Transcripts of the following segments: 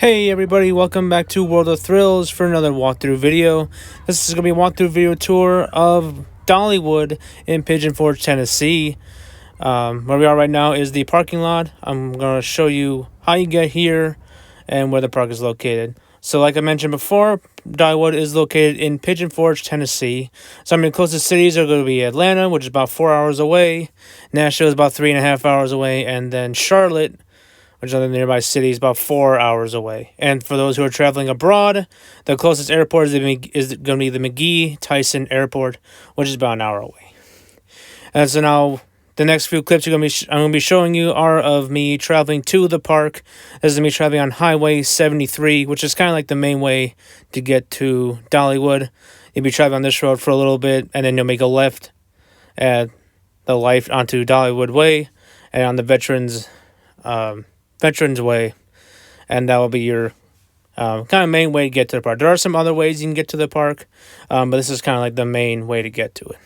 Hey everybody, welcome back to World of Thrills for another walkthrough video. This is going to be a walkthrough video tour of Dollywood in Pigeon Forge, Tennessee. Where we are right now is the parking lot. I'm going to show you how you get here and where the park is located. So like I mentioned before, Dollywood is located in Pigeon Forge, Tennessee. Some of the closest cities are going to be Atlanta, which is about 4 hours away. Nashville is about 3.5 hours away. And then Charlotte, which is another nearby city, is about 4 hours away. And for those who are traveling abroad, the closest airport is going to be the McGee-Tyson Airport, which is about an hour away. And so now, the next few clips I'm going to be showing you are of me traveling to the park. This is me traveling on Highway 73, which is kind of like the main way to get to Dollywood. You'll be traveling on this road for a little bit, and then you'll make a left at the light onto Dollywood Way, and on the Veterans Way, and that will be your kind of main way to get to the park. There are some other ways you can get to the park, but this is kind of like the main way to get to it.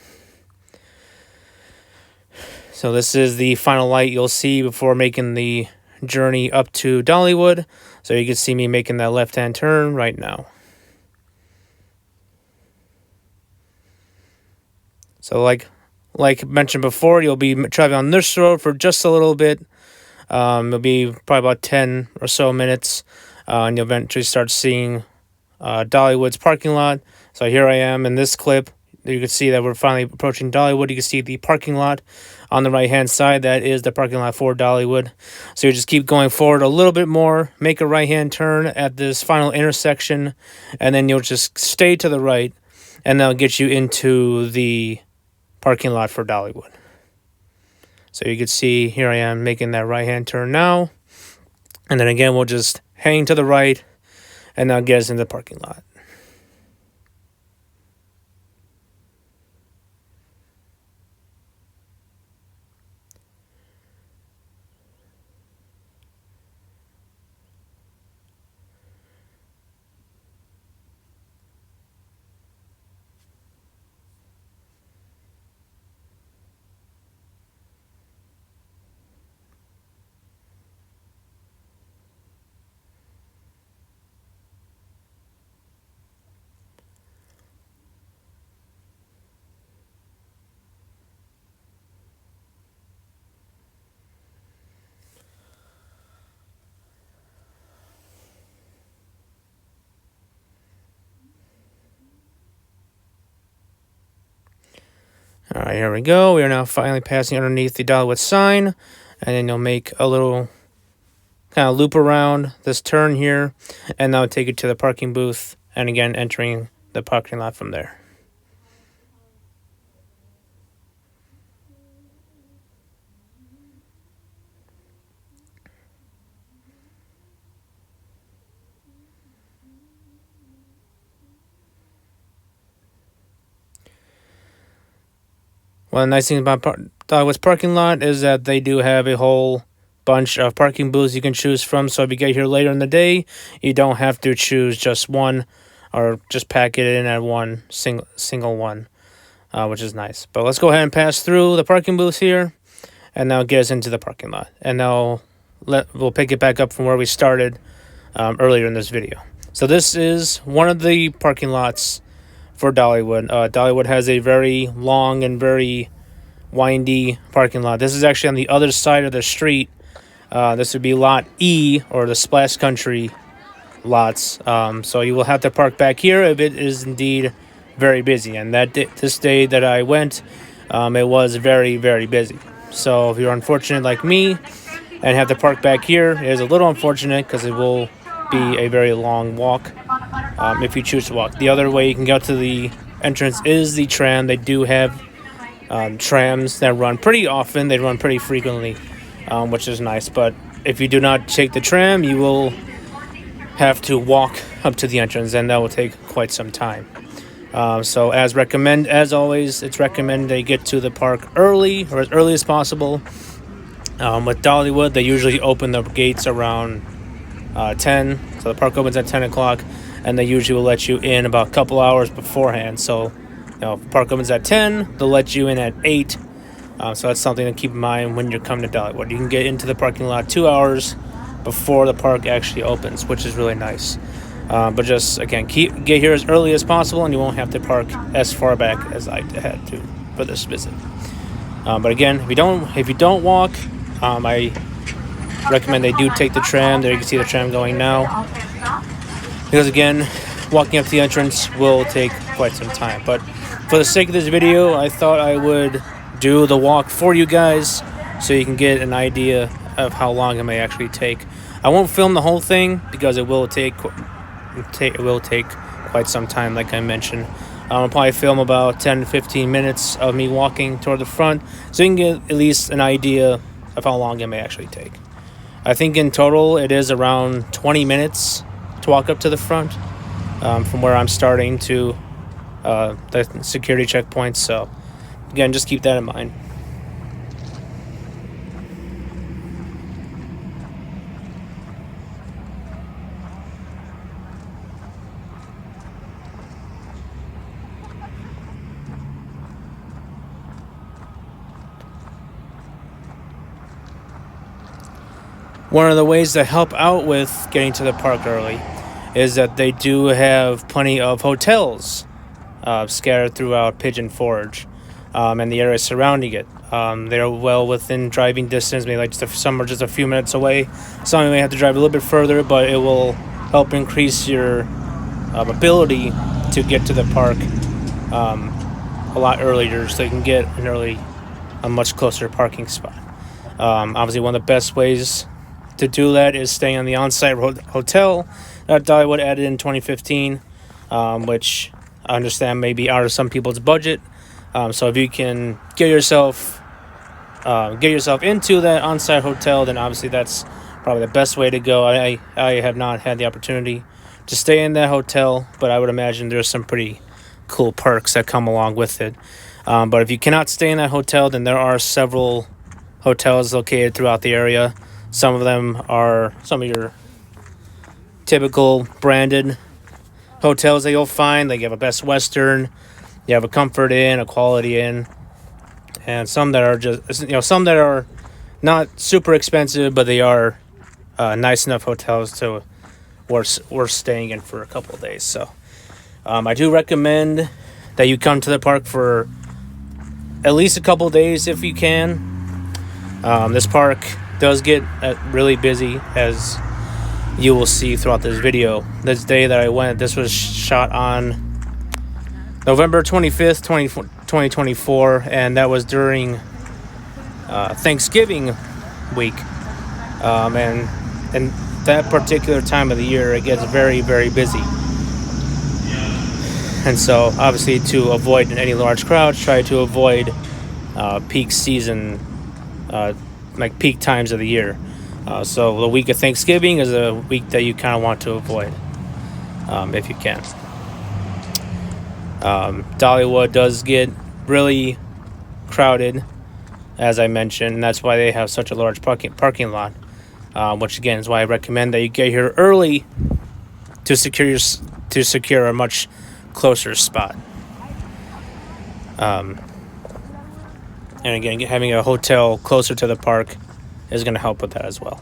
So this is the final light you'll see before making the journey up to Dollywood. So you can see me making that left-hand turn right now. So like mentioned before, you'll be traveling on this road for just a little bit. It'll be probably about 10 or so minutes, and you'll eventually start seeing Dollywood's parking lot. So here I am in this clip. You can see that we're finally approaching Dollywood. You can see the parking lot on the right-hand side. That is the parking lot for Dollywood. So you just keep going forward a little bit more, make a right-hand turn at this final intersection, and then you'll just stay to the right, and that'll get you into the parking lot for Dollywood. So you can see here I am making that right-hand turn now. And then again, we'll just hang to the right, and that'll get us into the parking lot. All right, here we go. We are now finally passing underneath the Dollywood sign, and then you'll make a little kind of loop around this turn here, and that'll take you to the parking booth, and again, entering the parking lot from there. One of the nice things about Dollywood's parking lot is that they do have a whole bunch of parking booths you can choose from. So if you get here later in the day, you don't have to choose just one or just pack it in at one single one, which is nice. But let's go ahead and pass through the parking booths here, and that'll get us into the parking lot. And now we'll pick it back up from where we started earlier in this video. So this is one of the parking lots for Dollywood. Dollywood has a very long and very windy parking lot. This is actually on the other side of the street. This would be Lot E, or the Splash Country lots. So you will have to park back here if it is indeed very busy. And this day that I went, it was very, very busy. So if you're unfortunate like me and have to park back here, it is a little unfortunate because it will be a very long walk. If you choose to walk. The other way you can get to the entrance is the tram. They do have trams that run pretty often. They run pretty frequently, which is nice. But if you do not take the tram, you will have to walk up to the entrance, and that will take quite some time. So as always, it's recommended they get to the park early, or as early as possible. With Dollywood, they usually open the gates around 10. So the park opens at 10 o'clock. And they usually will let you in about a couple hours beforehand. So, if the park opens at 10, they'll let you in at 8. So that's something to keep in mind when you're coming to Dollywood. You can get into the parking lot 2 hours before the park actually opens, which is really nice. But just again, get here as early as possible, and you won't have to park as far back as I had to for this visit. But again, if you don't walk, I recommend they do take the tram. There you can see the tram going now, because again, walking up to the entrance will take quite some time. But for the sake of this video, I thought I would do the walk for you guys so you can get an idea of how long it may actually take. I won't film the whole thing because it will take quite some time, like I mentioned. I'll probably film about 10 to 15 minutes of me walking toward the front so you can get at least an idea of how long it may actually take. I think in total it is around 20 minutes to walk up to the front from where I'm starting to the security checkpoints. So again, just keep that in mind. One of the ways to help out with getting to the park early is that they do have plenty of hotels scattered throughout Pigeon Forge and the area surrounding it. They're well within driving distance, maybe some are just a few minutes away. Some may have to drive a little bit further, but it will help increase your ability to get to the park a lot earlier, so you can get a much closer parking spot. Obviously, one of the best ways to do that is staying on the on-site hotel that Dollywood added in 2015, which I understand may be out of some people's budget. So if you can get yourself into that on-site hotel, then obviously that's probably the best way to go. I have not had the opportunity to stay in that hotel, but I would imagine there's some pretty cool perks that come along with it. But if you cannot stay in that hotel, then there are several hotels located throughout the area. Some of them are some of your typical branded hotels that you'll find. Like you have a Best Western, you have a Comfort Inn, a Quality Inn, and some that are some that are not super expensive, but they are nice enough hotels to worth staying in for a couple of days. So I do recommend that you come to the park for at least a couple of days if you can. This park does get really busy, as you will see throughout this video. This day that I went, this was shot on November 25th, 2024, and that was during Thanksgiving week. And that particular time of the year, it gets very, very busy. And so, obviously, to avoid any large crowds, try to avoid peak season, like peak times of the year. So the week of Thanksgiving is a week that you kind of want to avoid if you can. Dollywood does get really crowded, as I mentioned, and that's why they have such a large parking lot, which again is why I recommend that you get here early to secure a much closer spot. And again, having a hotel closer to the park is going to help with that as well.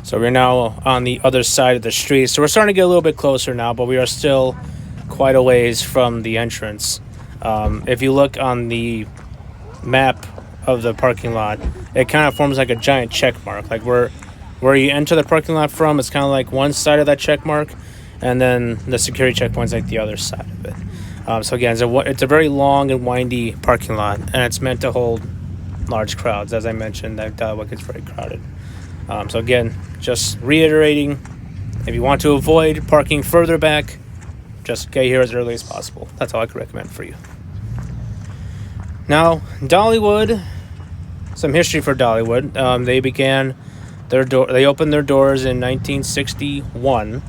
So we're now on the other side of the street. So we're starting to get a little bit closer now, but we are still quite a ways from the entrance. If you look on the map of the parking lot, it kind of forms like a giant check mark. Like where you enter the parking lot from, it's kind of like one side of that check mark, and then the security checkpoint's like the other side of it. So again, it's a very long and windy parking lot, and it's meant to hold large crowds. As I mentioned, that Dollywood gets very crowded. So again, just reiterating, if you want to avoid parking further back, just get here as early as possible. That's all I could recommend for you. Now, Dollywood, some history for Dollywood. They opened their doors in 1961.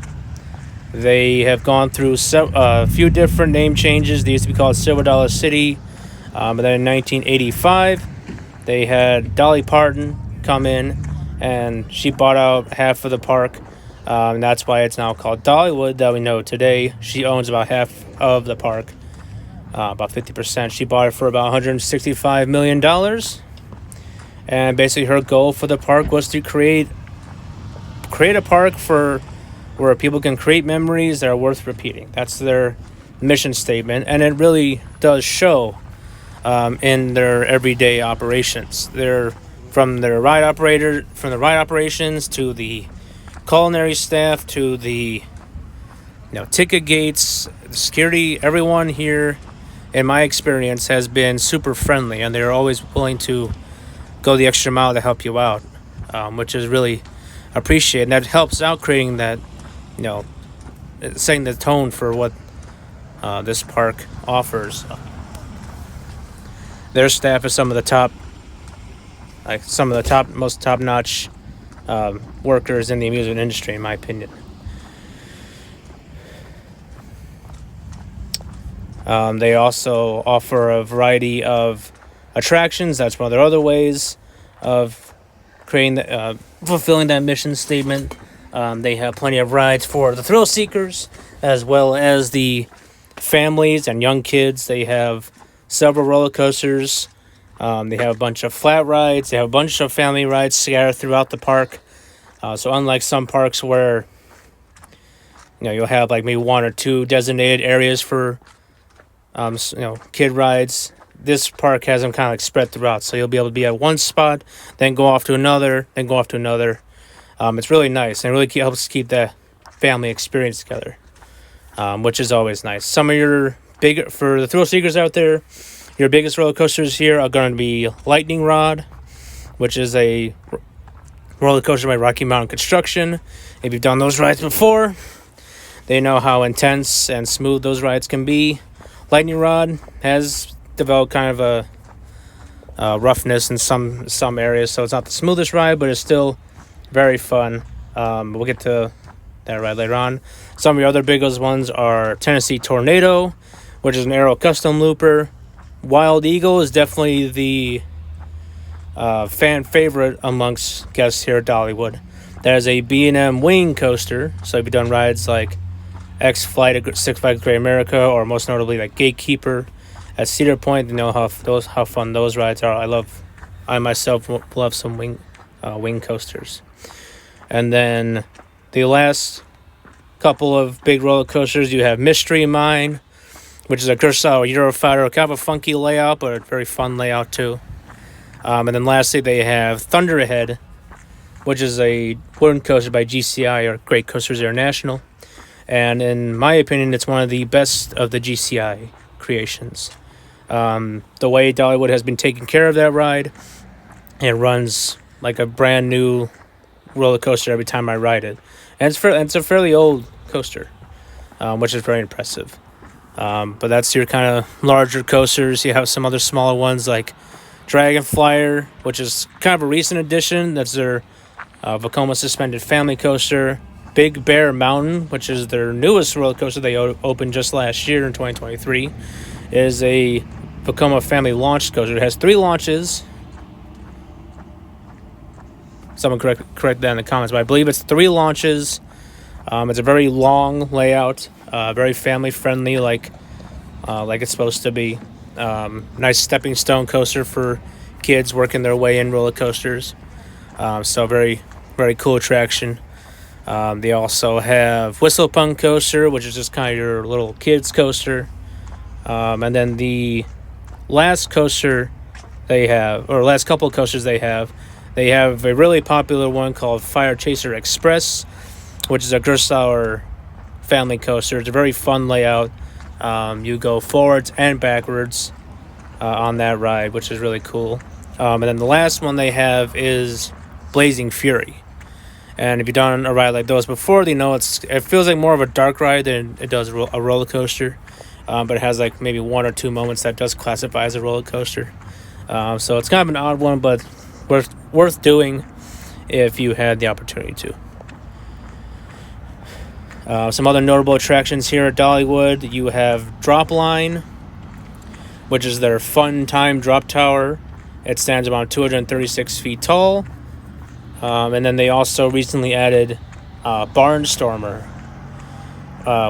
They have gone through a few different name changes. They used to be called Silver Dollar City. But then in 1985, they had Dolly Parton come in, and she bought out half of the park. And that's why it's now called Dollywood that we know today. She owns about half of the park. about 50%. She bought it for about $165 million. And basically her goal for the park was to create a park for where people can create memories that are worth repeating. That's their mission statement, and it really does show in their everyday operations. They're from the ride operations to the culinary staff to the ticket gates, the security. Everyone here, in my experience, has been super friendly, and they're always willing to go the extra mile to help you out, which is really appreciated. And that helps out creating that, setting the tone for what this park offers. Their staff is some of the most top-notch workers in the amusement industry, in my opinion. They also offer a variety of attractions. That's one of their other ways of creating, fulfilling that mission statement. They have plenty of rides for the thrill seekers, as well as the families and young kids. They have several roller coasters. They have a bunch of flat rides. They have a bunch of family rides scattered throughout the park. So unlike some parks where you'll have like maybe one or two designated areas for kid rides, this park has them kind of like spread throughout. So you'll be able to be at one spot, then go off to another, then go off to another. It's really nice, and it really helps keep that family experience together, which is always nice. Some of for the thrill seekers out there, your biggest roller coasters here are going to be Lightning Rod, which is a roller coaster by Rocky Mountain Construction. If you've done those rides before, they know how intense and smooth those rides can be. Lightning Rod has developed kind of a roughness in some areas, so it's not the smoothest ride, but it's still very fun. We'll get to that ride later on. Some of your other biggest ones are Tennessee Tornado, which is an aero custom looper. Wild Eagle is definitely the fan favorite amongst guests here at Dollywood. There's a B&M wing coaster, so if you've done rides like X-Flight, Six Flags Great America, or most notably like Gatekeeper at Cedar Point, you know how fun those rides are. I myself love some wing coasters. And then the last couple of big roller coasters, you have Mystery Mine, which is a Kurosawa Eurofighter, kind of a funky layout, but a very fun layout too. And then lastly, they have Thunderhead, which is a wooden coaster by GCI, or Great Coasters International. And in my opinion, it's one of the best of the GCI creations. The way Dollywood has been taking care of that ride, it runs like a brand new roller coaster every time I ride it. And it's a fairly old coaster, which is very impressive. But that's your kind of larger coasters. You have some other smaller ones like Dragon Flyer, which is kind of a recent addition. That's their Vekoma suspended family coaster. Big Bear Mountain, which is their newest roller coaster they opened just last year in 2023, is a Vekoma family launch coaster. It has 3 launches. Someone correct that in the comments, but I believe it's 3 launches. It's a very long layout, very family friendly, like it's supposed to be. Nice stepping stone coaster for kids working their way in roller coasters. So very, very cool attraction. They also have Whistle Punk Coaster, which is just kind of your little kids coaster. And then the last coaster they have, or last couple of coasters they have a really popular one called Fire Chaser Express, which is a Kurosawa family coaster. It's a very fun layout. You go forwards and backwards on that ride, which is really cool. And then the last one they have is Blazing Fury. And if you've done a ride like those before, you know it feels like more of a dark ride than it does a roller coaster. But it has like maybe 1 or 2 moments that does classify as a roller coaster. So it's kind of an odd one, but worth doing if you had the opportunity to. Some other notable attractions here at Dollywood. You have Drop Line, which is their fun time drop tower. It stands about 236 feet tall. And then they also recently added Barnstormer,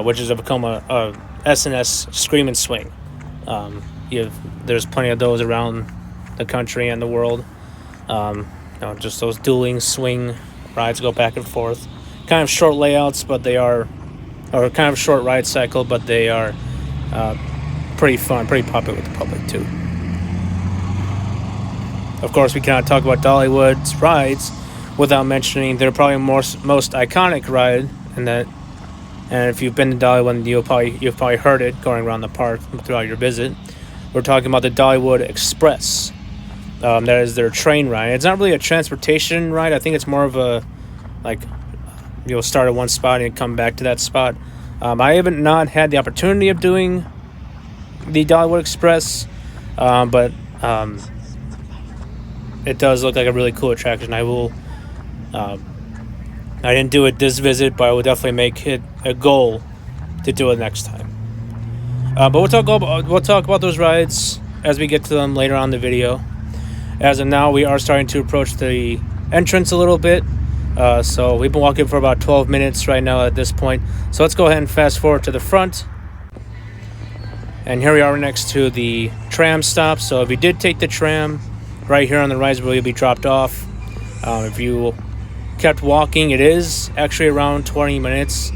which is a Vekoma S&S Scream and Swing, There's plenty of those around the country and the world. Just those dueling swing rides go back and forth. Kind of short layouts, but they are, or kind of short ride cycle, but they are pretty fun, pretty popular with the public too. Of course, we cannot talk about Dollywood's rides without mentioning their probably most iconic ride, and if you've been to Dollywood, you've probably heard it going around the park throughout your visit. We're talking about the Dollywood Express. That is their train ride. It's not really a transportation ride. I think it's more of a, like, you'll start at one spot and come back to that spot. I haven't not had the opportunity of doing the Dollywood Express, but it does look like a really cool attraction. I didn't do it this visit, but I will definitely make it a goal to do it next time. But we'll talk about those rides as we get to them later on in the video. As of now, we are starting to approach the entrance a little bit. So we've been walking for about 12 minutes right now at this point. So let's go ahead and fast forward to the front. And here we are next to the tram stop. So if you did take the tram, right here on the right is where you'll be dropped off. If you kept walking, it is actually around 20 minutes.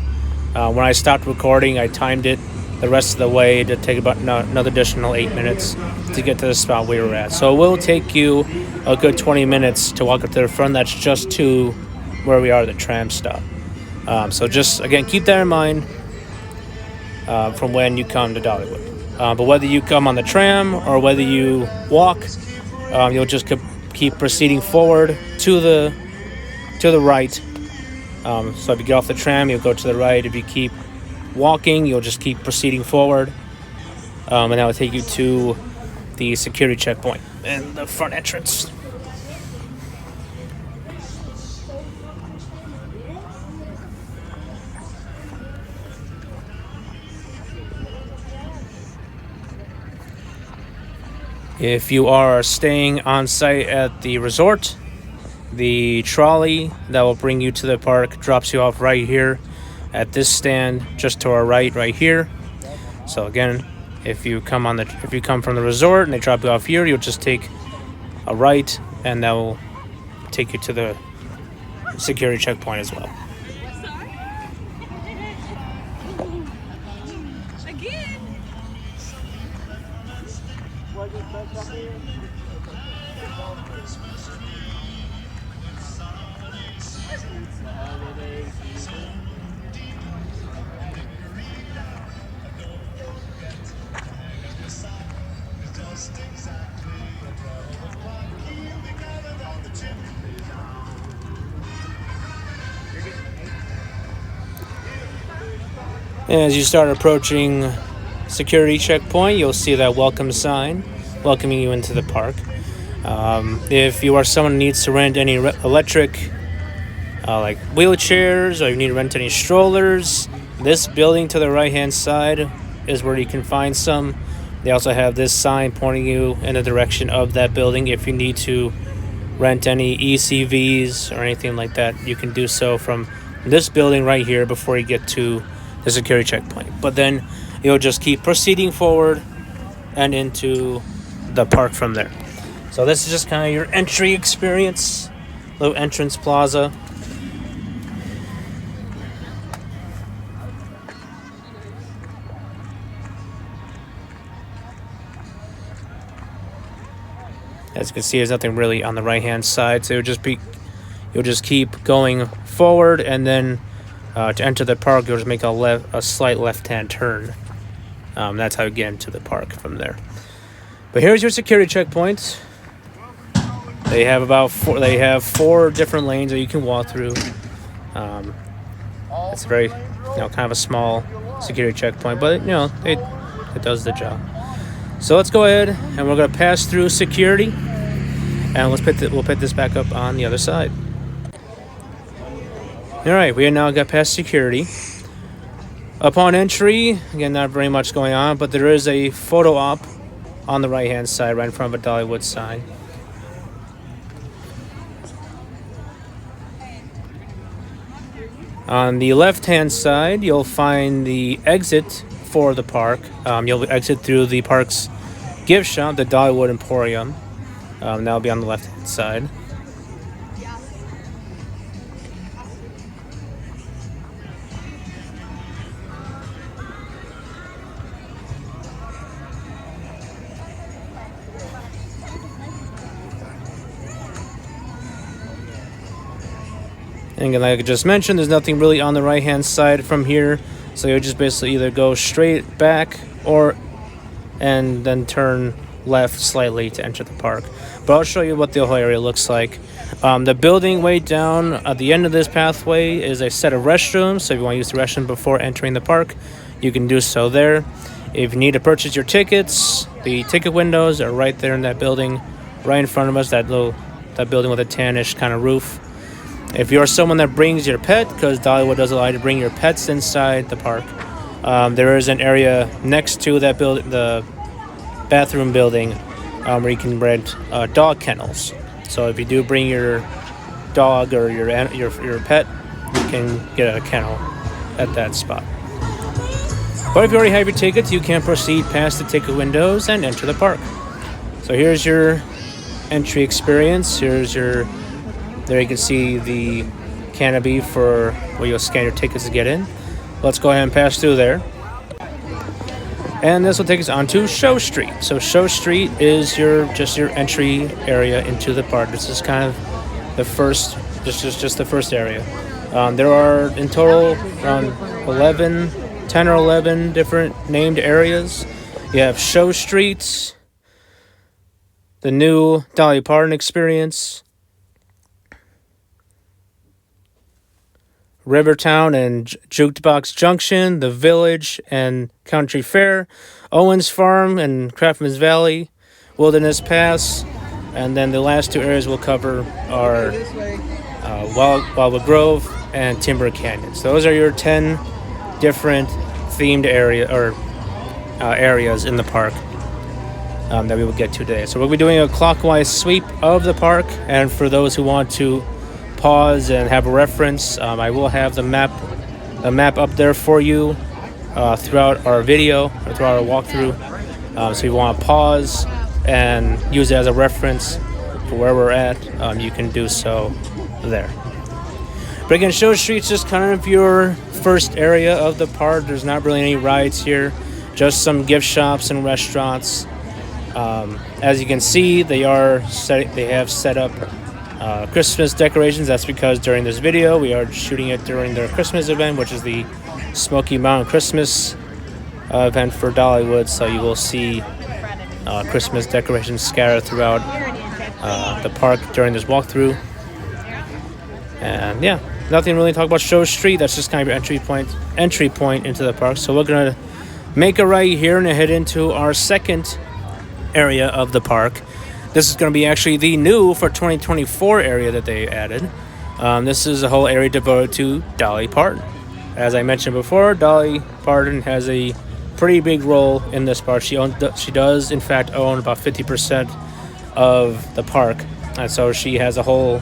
When I stopped recording, I timed it the rest of the way to take about another additional 8 minutes to get to the spot we were at. So it will take you a good 20 minutes to walk up to the front. That's just to where we are, the tram stop. So just, again, keep that in mind from when you come to Dollywood. But whether you come on the tram or whether you walk, you'll just keep proceeding forward to the right. So if you get off the tram, you'll go to the right. If you keep walking, you'll just keep proceeding forward, and that will take you to the security checkpoint in the front entrance. If you are staying on site at the resort, the trolley that will bring you to the park drops you off right here at this stand just to our right here. So again, if you come from the resort and they drop you off here, you'll just take a right, and that will take you to the security checkpoint as well. As you start approaching security checkpoint, you'll see that welcome sign welcoming you into the park. If you are someone who needs to rent any electric like wheelchairs, or you need to rent any strollers, this building to the right hand side is where you can find some. They also have this sign pointing you in the direction of that building. If you need to rent any ECVs or anything like that, you can do so from this building right here before you get to the security checkpoint. But then you'll just keep proceeding forward and into the park from there. So this is just kind of your entry experience, little entrance plaza. As you can see, there's nothing really on the right hand side, so you'll just keep going forward, and then to enter the park, you'll just make a slight left-hand turn. That's how you get into the park from there. But here's your security checkpoint. They have four different lanes that you can walk through. It's very, kind of a small security checkpoint, but it does the job. So let's go ahead and we're going to pass through security, and we'll put this back up on the other side. All right, we have now got past security. Upon entry, again, not very much going on, but there is a photo op on the right-hand side, right in front of a Dollywood sign. On the left-hand side, you'll find the exit for the park. You'll exit through the park's gift shop, the Dollywood Emporium. That'll be on the left-hand side. And again, like I just mentioned, there's nothing really on the right-hand side from here. So you'll just basically either go straight back and then turn left slightly to enter the park. But I'll show you what the whole area looks like. The building way down at the end of this pathway is a set of restrooms. So if you want to use the restroom before entering the park, you can do so there. If you need to purchase your tickets, the ticket windows are right there in that building, right in front of us, that building with a tannish kind of roof. If you're someone that brings your pet, because Dollywood does allow you to bring your pets inside the park, there is an area next to that building, the bathroom building, where you can rent dog kennels. So if you do bring your dog or your pet, you can get a kennel at that spot. But if you already have your tickets, you can proceed past the ticket windows and enter the park. So here's your entry experience. There you can see the canopy for where you'll scan your tickets to get in. Let's go ahead and pass through there. And this will take us onto Show Street. So Show Street is just your entry area into the park. This is kind of the first, just the first area. There are in total around 10 or 11 different named areas. You have Show Street, the new Dolly Parton experience, Rivertown and Jukebox Junction, The Village and Country Fair, Owens Farm and Craftman's Valley, Wilderness Pass, and then the last two areas we'll cover are Wildwood Grove and Timber Canyon. So those are your 10 different themed areas in the park that we will get to today. So we'll be doing a clockwise sweep of the park, and for those who want to pause and have a reference, I will have the map up there for you throughout our video or throughout our walkthrough. So if you want to pause and use it as a reference for where we're at, you can do so there. But again, Show Street's just kind of your first area of the park. There's not really any rides here, just some gift shops and restaurants. As you can see, they have set up Christmas decorations. That's because during this video we are shooting it during their Christmas event, which is the Smoky Mountain Christmas event for Dollywood. So you will see Christmas decorations scattered throughout the park during this walkthrough. And yeah, nothing really to talk about Show Street. That's just kind of your entry point into the park. So we're gonna make a right here and head into our second area of the park. This is going to be actually the new for 2024 area that they added. This is a whole area devoted to Dolly Parton. As I mentioned before, Dolly Parton has a pretty big role in this park. She does, in fact, own about 50% of the park. And so she has a whole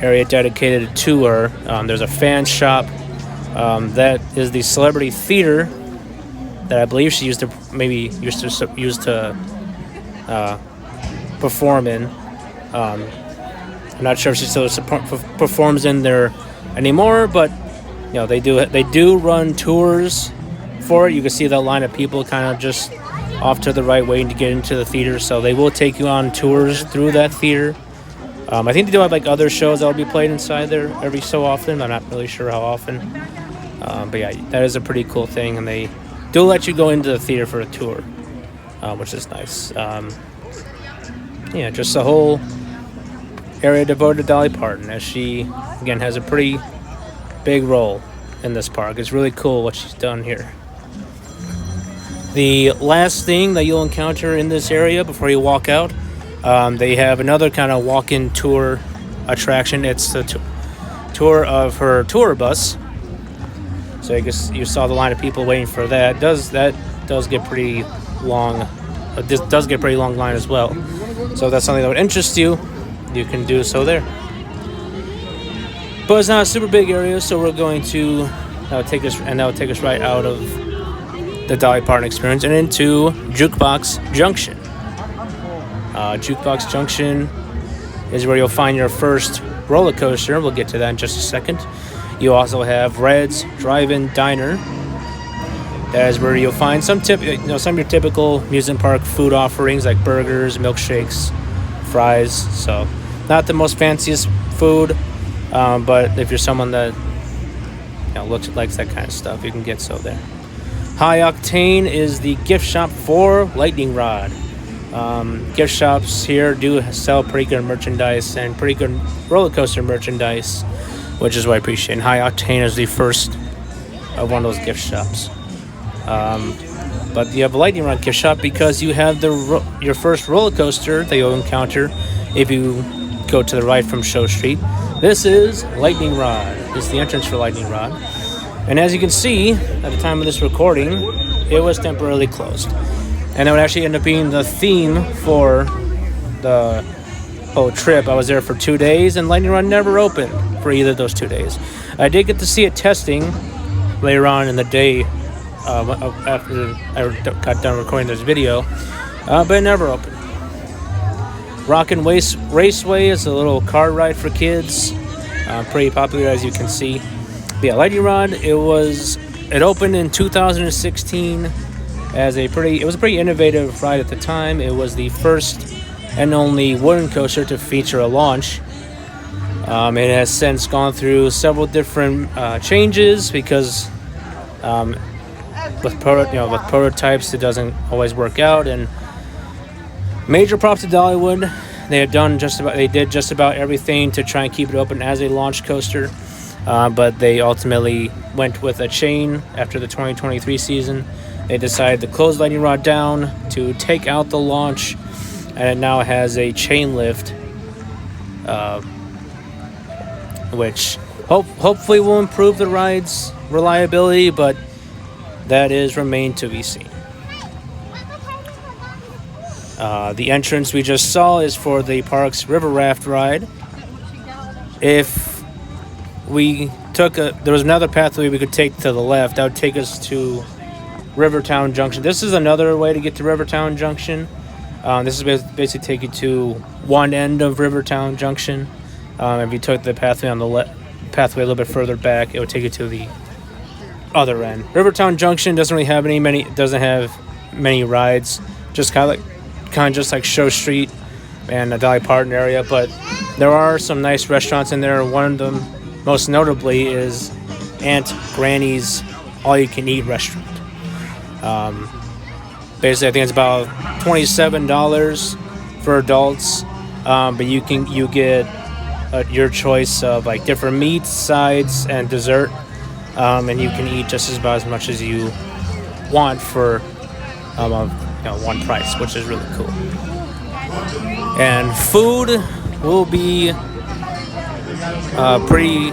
area dedicated to her. There's a fan shop. That is the celebrity theater that I believe she used to perform in. I'm not sure if she still performs in there anymore, but you know, they do run tours for it. You can see that line of people kind of just off to the right waiting to get into the theater, so they will take you on tours through that theater. I think they do have like other shows that will be played inside there every so often. I'm not really sure how often, but yeah, that is a pretty cool thing, and they do let you go into the theater for a tour, which is nice. Yeah, just a whole area devoted to Dolly Parton, as she, again, has a pretty big role in this park. It's really cool what she's done here. The last thing that you'll encounter in this area before you walk out, they have another kind of walk-in tour attraction. It's the tour of her tour bus. So I guess you saw the line of people waiting for that. That does get pretty long. This does get a pretty long line as well. So if that's something that would interest you, you can do so there. But it's not a super big area, so we're going to that would take us right out of the Dolly Parton experience, and into Jukebox Junction. Jukebox Junction is where you'll find your first roller coaster. We'll get to that in just a second. You also have Red's Drive-In Diner. That is where you'll find some of your typical amusement park food offerings like burgers, milkshakes, fries. So not the most fanciest food, but if you're someone that likes that kind of stuff, you can get so there. High Octane is the gift shop for Lightning Rod. Gift shops here do sell pretty good merchandise and pretty good roller coaster merchandise, which is what I appreciate. And High Octane is the first of one of those gift shops. But you have a Lightning Rod gift shop because you have your first roller coaster that you'll encounter if you go to the right from Show Street. This is Lightning Rod. This is the entrance for Lightning Rod. And as you can see, at the time of this recording, it was temporarily closed. And that would actually end up being the theme for the whole trip. I was there for 2 days, and Lightning Rod never opened for either of those 2 days. I did get to see it testing later on in the day after I got done recording this video, but it never opened. Rockin' Raceway is a little car ride for kids, pretty popular as you can see. But yeah, Lightning Rod, it opened in 2016 as it was a pretty innovative ride at the time. It was the first and only wooden coaster to feature a launch. It has since gone through several different changes because with prototypes it doesn't always work out. And major props to Dollywood. They did just about everything to try and keep it open as a launch coaster, but they ultimately went with a chain after the 2023 season. They decided to close Lightning Rod down to take out the launch, and it now has a chain lift, which hopefully will improve the ride's reliability, but that is remained to be seen. The entrance we just saw is for the park's river raft ride. If we there was another pathway we could take to the left, that would take us to Rivertown Junction. This is another way to get to Rivertown Junction. This is basically take you to one end of Rivertown Junction. If you took the pathway on the pathway a little bit further back, it would take you to the other end. Rivertown Junction doesn't really have many rides. Just kind of just like Show Street and the Dolly Parton area, but there are some nice restaurants in there. One of them, most notably, is Aunt Granny's all-you-can-eat restaurant. Basically, I think it's about $27 for adults, but you get your choice of like different meats, sides, and dessert, and you can eat just about as much as you want for one price, which is really cool. And food will be pretty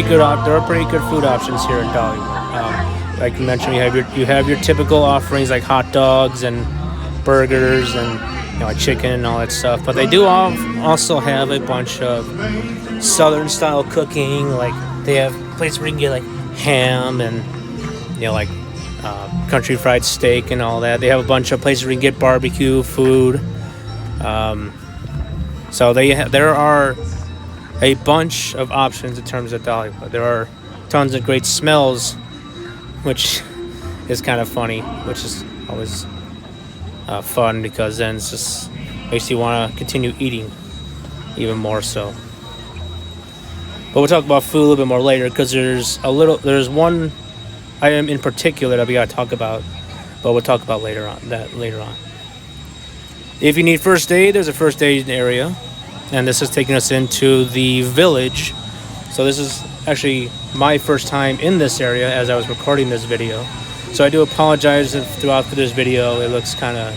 good. There are pretty good food options here in Dollywood. Like you mentioned, you have your typical offerings like hot dogs and burgers and like chicken and all that stuff. But they do also have a bunch of Southern style cooking. Like they have places where you can get like ham and like country fried steak and all that. They have a bunch of places where you can get barbecue food. So there are a bunch of options in terms of Dollywood. There are tons of great smells, which is kind of funny, which is always fun because then it just makes you want to continue eating even more so. But we'll talk about food a little bit more later because there's one item in particular that we got to talk about, but we'll talk about later on. If you need first aid, there's a first aid area, and this is taking us into the village. So this is actually my first time in this area as I was recording this video. So I do apologize if throughout this video it looks kind of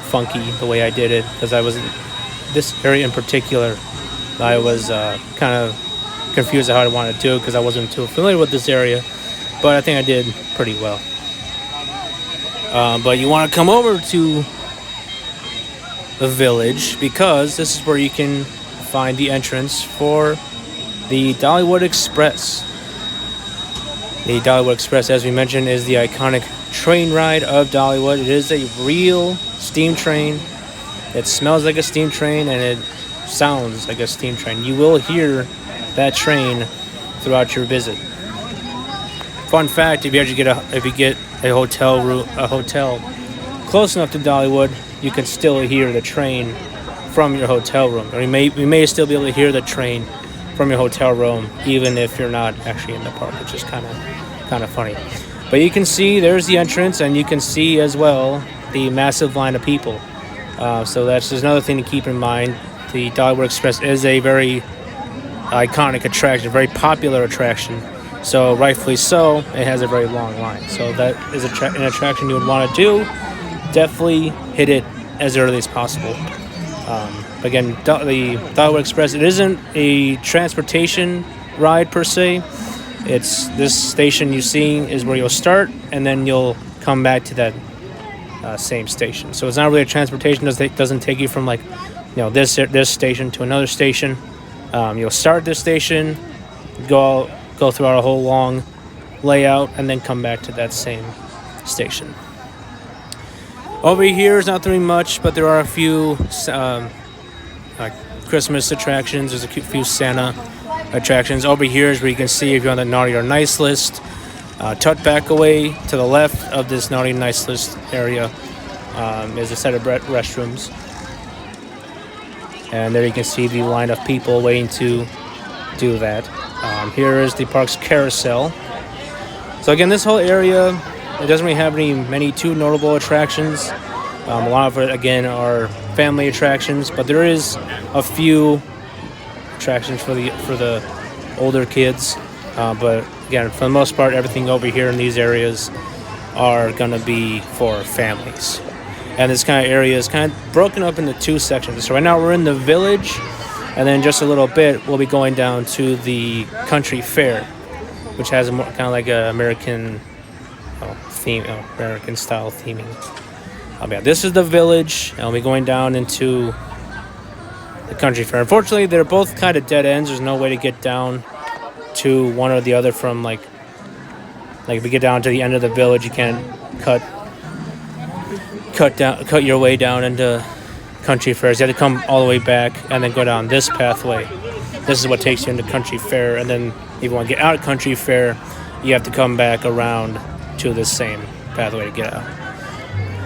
funky the way I did it, because this area in particular, I was kind of confused at how I wanted to do it because I wasn't too familiar with this area, but I think I did pretty well. But you want to come over to the village because this is where you can find the entrance for the Dollywood Express. The Dollywood Express, as we mentioned, is the iconic train ride of Dollywood. It is a real steam train. It smells like a steam train and it sounds like a steam train. You will hear that train throughout your visit. Fun fact: if you get a hotel close enough to Dollywood, you can still hear the train from your hotel room. Or you may still be able to hear the train from your hotel room, even if you're not actually in the park, which is kind of funny. But you can see there's the entrance, and you can see as well the massive line of people. So that's just another thing to keep in mind. The Dollywood Express is a very iconic attraction, very popular attraction. So rightfully so, it has a very long line. So that is an attraction you would want to do. Definitely hit it as early as possible. Again, the Dollywood Express, it isn't a transportation ride per se. It's this station you see is where you'll start, and then you'll come back to that same station. So it's not really a transportation. It doesn't take you from this station to another station. You'll start this station, go throughout a whole long layout, and then come back to that same station. Over here is not doing much, but there are a few Christmas attractions. There's a few Santa attractions. Over here is where you can see if you're on the naughty or nice list. Tucked back away to the left of this naughty and nice list area is a set of restrooms. And there you can see the line of people waiting to do that. Here is the park's carousel. So again, this whole area, it doesn't really have many too notable attractions. A lot of it, again, are family attractions, but there is a few attractions for the older kids. But again, for the most part, everything over here in these areas are going to be for families. And this kind of area is kind of broken up into two sections. So right now we're in the village, and then just a little bit we'll be going down to the country fair, which has a more kind of like a American American style theming. Yeah, this is the village, and we'll be going down into the country fair. Unfortunately, they're both kind of dead ends. There's no way to get down to one or the other from like if you get down to the end of the village, you can't cut your way down into country fairs. You have to come all the way back and then go down this pathway. This is what takes you into country fair, and then if you want to get out of country fair, you have to come back around to the same pathway to get out.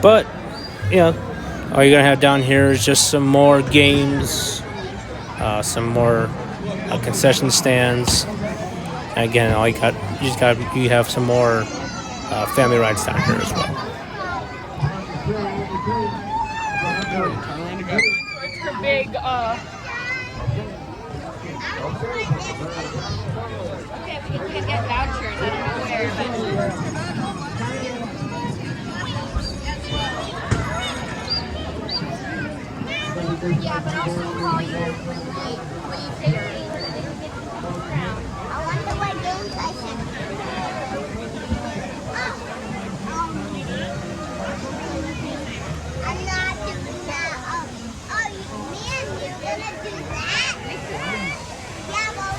But all you're gonna have down here is just some more games, some more concession stands. And again, you have some more family rides down here as well. What's her big Okay, we can get vouchers. I don't know where, but yeah, but also while you take I wonder what games I can I'm not doing that. Man, you're gonna do that? Yeah, well,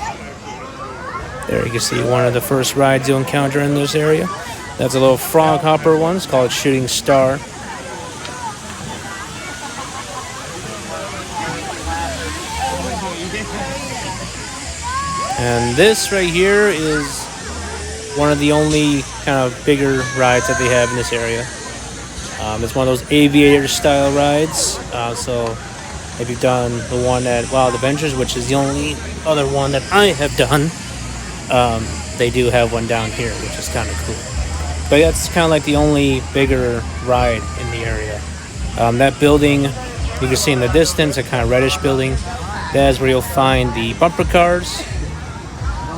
There you can see one of the first rides you'll encounter in this area. That's a little frog hopper one. It's called Shooting Star. And this right here is one of the only kind of bigger rides that they have in this area. It's one of those aviator style rides. So if you've done the one at Wild Adventures, which is the only other one that I have done, they do have one down here, which is kind of cool. But that's kind of like the only bigger ride in the area. That building, you can see in the distance, a kind of reddish building. That is where you'll find the bumper cars.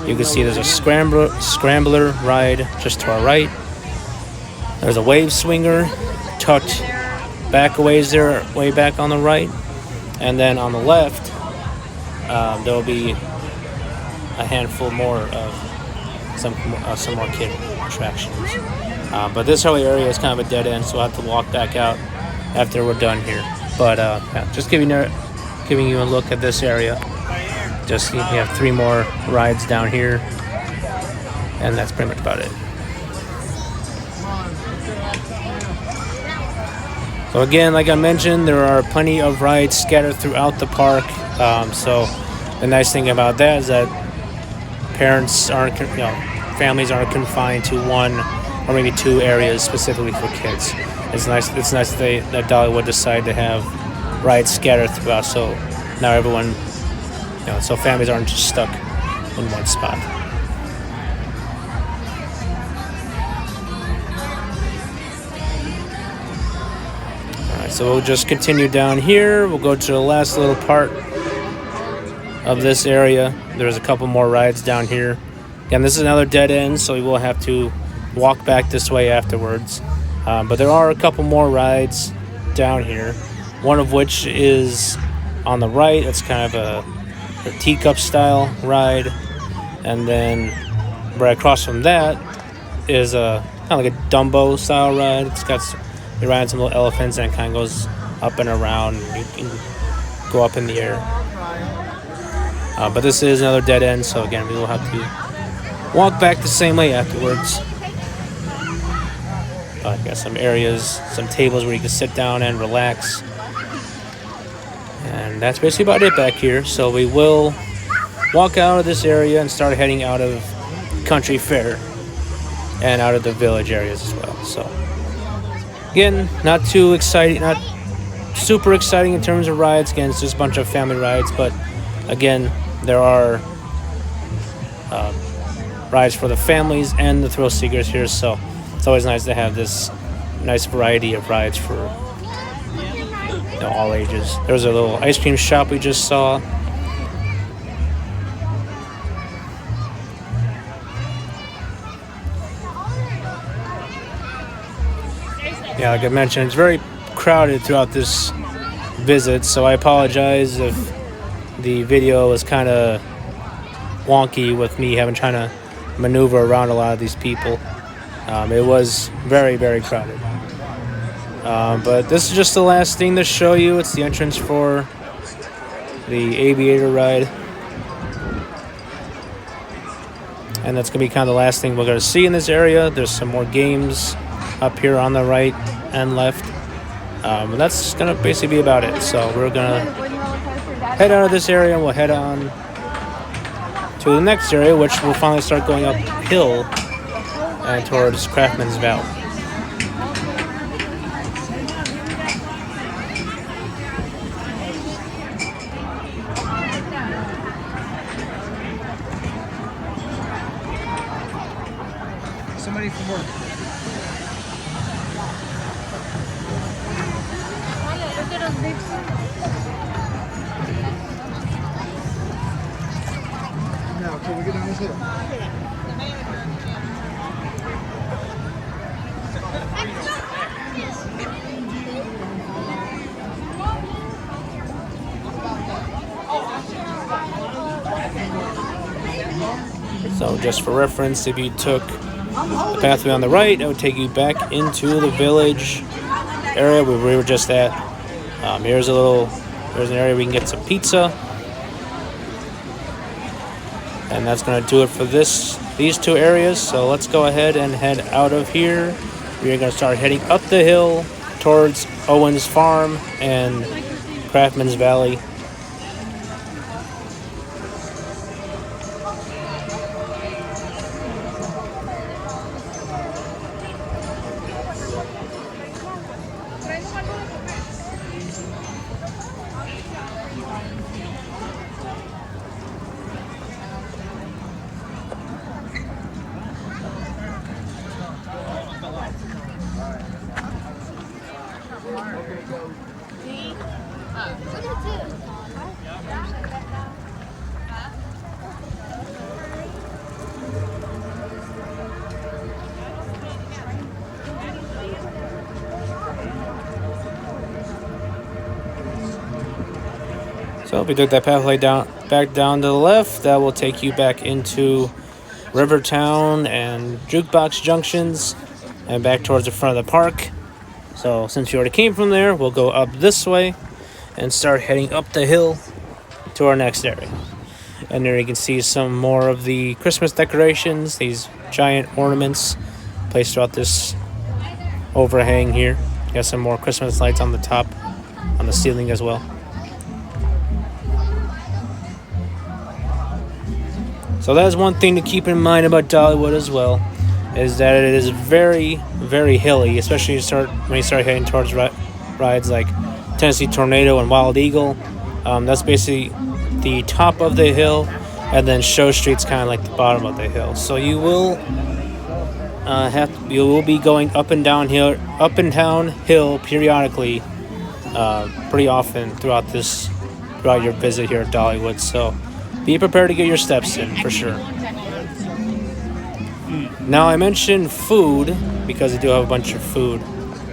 You can see there's a scrambler ride just to our right. There's a wave swinger tucked back a ways there, way back on the right. And then on the left, there'll be a handful more of some more kid attractions. But this whole area is kind of a dead end, so I'll have to walk back out after we're done here. But just giving you a look at this area. Just you have 3 more rides down here, And that's pretty much about it. So again, like I mentioned, there are plenty of rides scattered throughout the park. So the nice thing about that is that families aren't confined to one or maybe two areas specifically for kids. It's nice. It's nice that Dollywood decided to have rides scattered throughout, so now everyone, so families aren't just stuck in one spot. So we'll just continue down here. We'll go to the last little part of this area. There's a couple more rides down here. Again, this is another dead end, so we will have to walk back this way afterwards. But there are a couple more rides down here. One of which is on the right. It's kind of a teacup style ride. And then right across from that is kind of like a Dumbo style ride. You ride some little elephants and it kind of goes up and around. And you can go up in the air. But this is another dead end, so again, we will have to walk back the same way afterwards. Got some areas, some tables where you can sit down and relax. And that's basically about it back here. So we will walk out of this area and start heading out of Country Fair and out of the village areas as well. So again, not too exciting, not super exciting in terms of rides. Again, it's just a bunch of family rides, but again, there are rides for the families and the thrill seekers here, so it's always nice to have this nice variety of rides for all ages. There was a little ice cream shop we just saw. Yeah, like I mentioned, it's very crowded throughout this visit, so I apologize if the video was kind of wonky with me trying to maneuver around a lot of these people. It was very, very crowded. But this is just the last thing to show you. It's the entrance for the aviator ride. And that's going to be kind of the last thing we're going to see in this area. There's some more games up here on the right and left. And that's going to basically be about it. So we're going to head out of this area and we'll head on to the next area, which will finally start going uphill and towards Craftsman's Valley. Somebody from work. Now, can we get down this hill? So just for reference, if you took the pathway on the right, it would take you back into the village area where we were just at. There's an area we can get some pizza. And that's going to do it for these two areas. So let's go ahead and head out of here. We're going to start heading up the hill towards Owen's Farm and Craftsman's Valley. So if we took that pathway back down to the left, that will take you back into Rivertown and Jukebox Junctions and back towards the front of the park. So since you already came from there, we'll go up this way and start heading up the hill to our next area. and there you can see some more of the Christmas decorations, these giant ornaments placed throughout this overhang here. Got some more Christmas lights on the top, on the ceiling as well. So that is one thing to keep in mind about Dollywood as well, is that it is very, very hilly, especially when you start heading towards rides like Tennessee Tornado and Wild Eagle. That's basically the top of the hill, and then Show Street's kind of like the bottom of the hill. So you will be going up and down hill periodically, pretty often throughout your visit here at Dollywood. So be prepared to get your steps in for sure. Now I mentioned food because they do have a bunch of food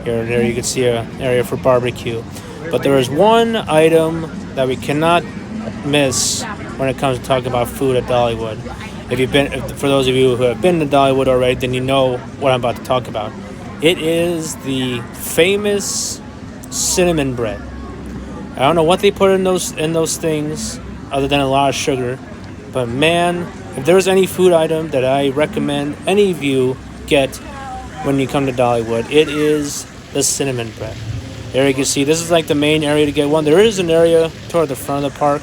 here and there. You can see an area for barbecue, but there is one item that we cannot miss when it comes to talking about food at Dollywood. For those of you who have been to Dollywood already, then you know what I'm about to talk about. It is the famous cinnamon bread. I don't know what they put in those things, other than a lot of sugar. But man, if there's any food item that I recommend any of you get when you come to Dollywood, it is the cinnamon bread. There you can see, this is like the main area to get one. There is an area toward the front of the park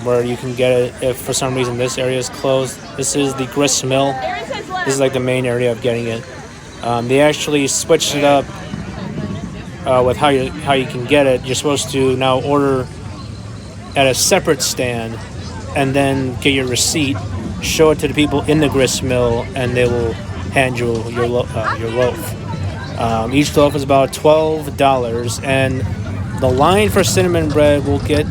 where you can get it if for some reason this area is closed. This is the grist mill. This is like the main area of getting it. They actually switched it up with how you can get it. You're supposed to now order at a separate stand and then get your receipt, show it to the people in the grist mill, and they will hand you your loaf. Each loaf is about $12, and the line for cinnamon bread will get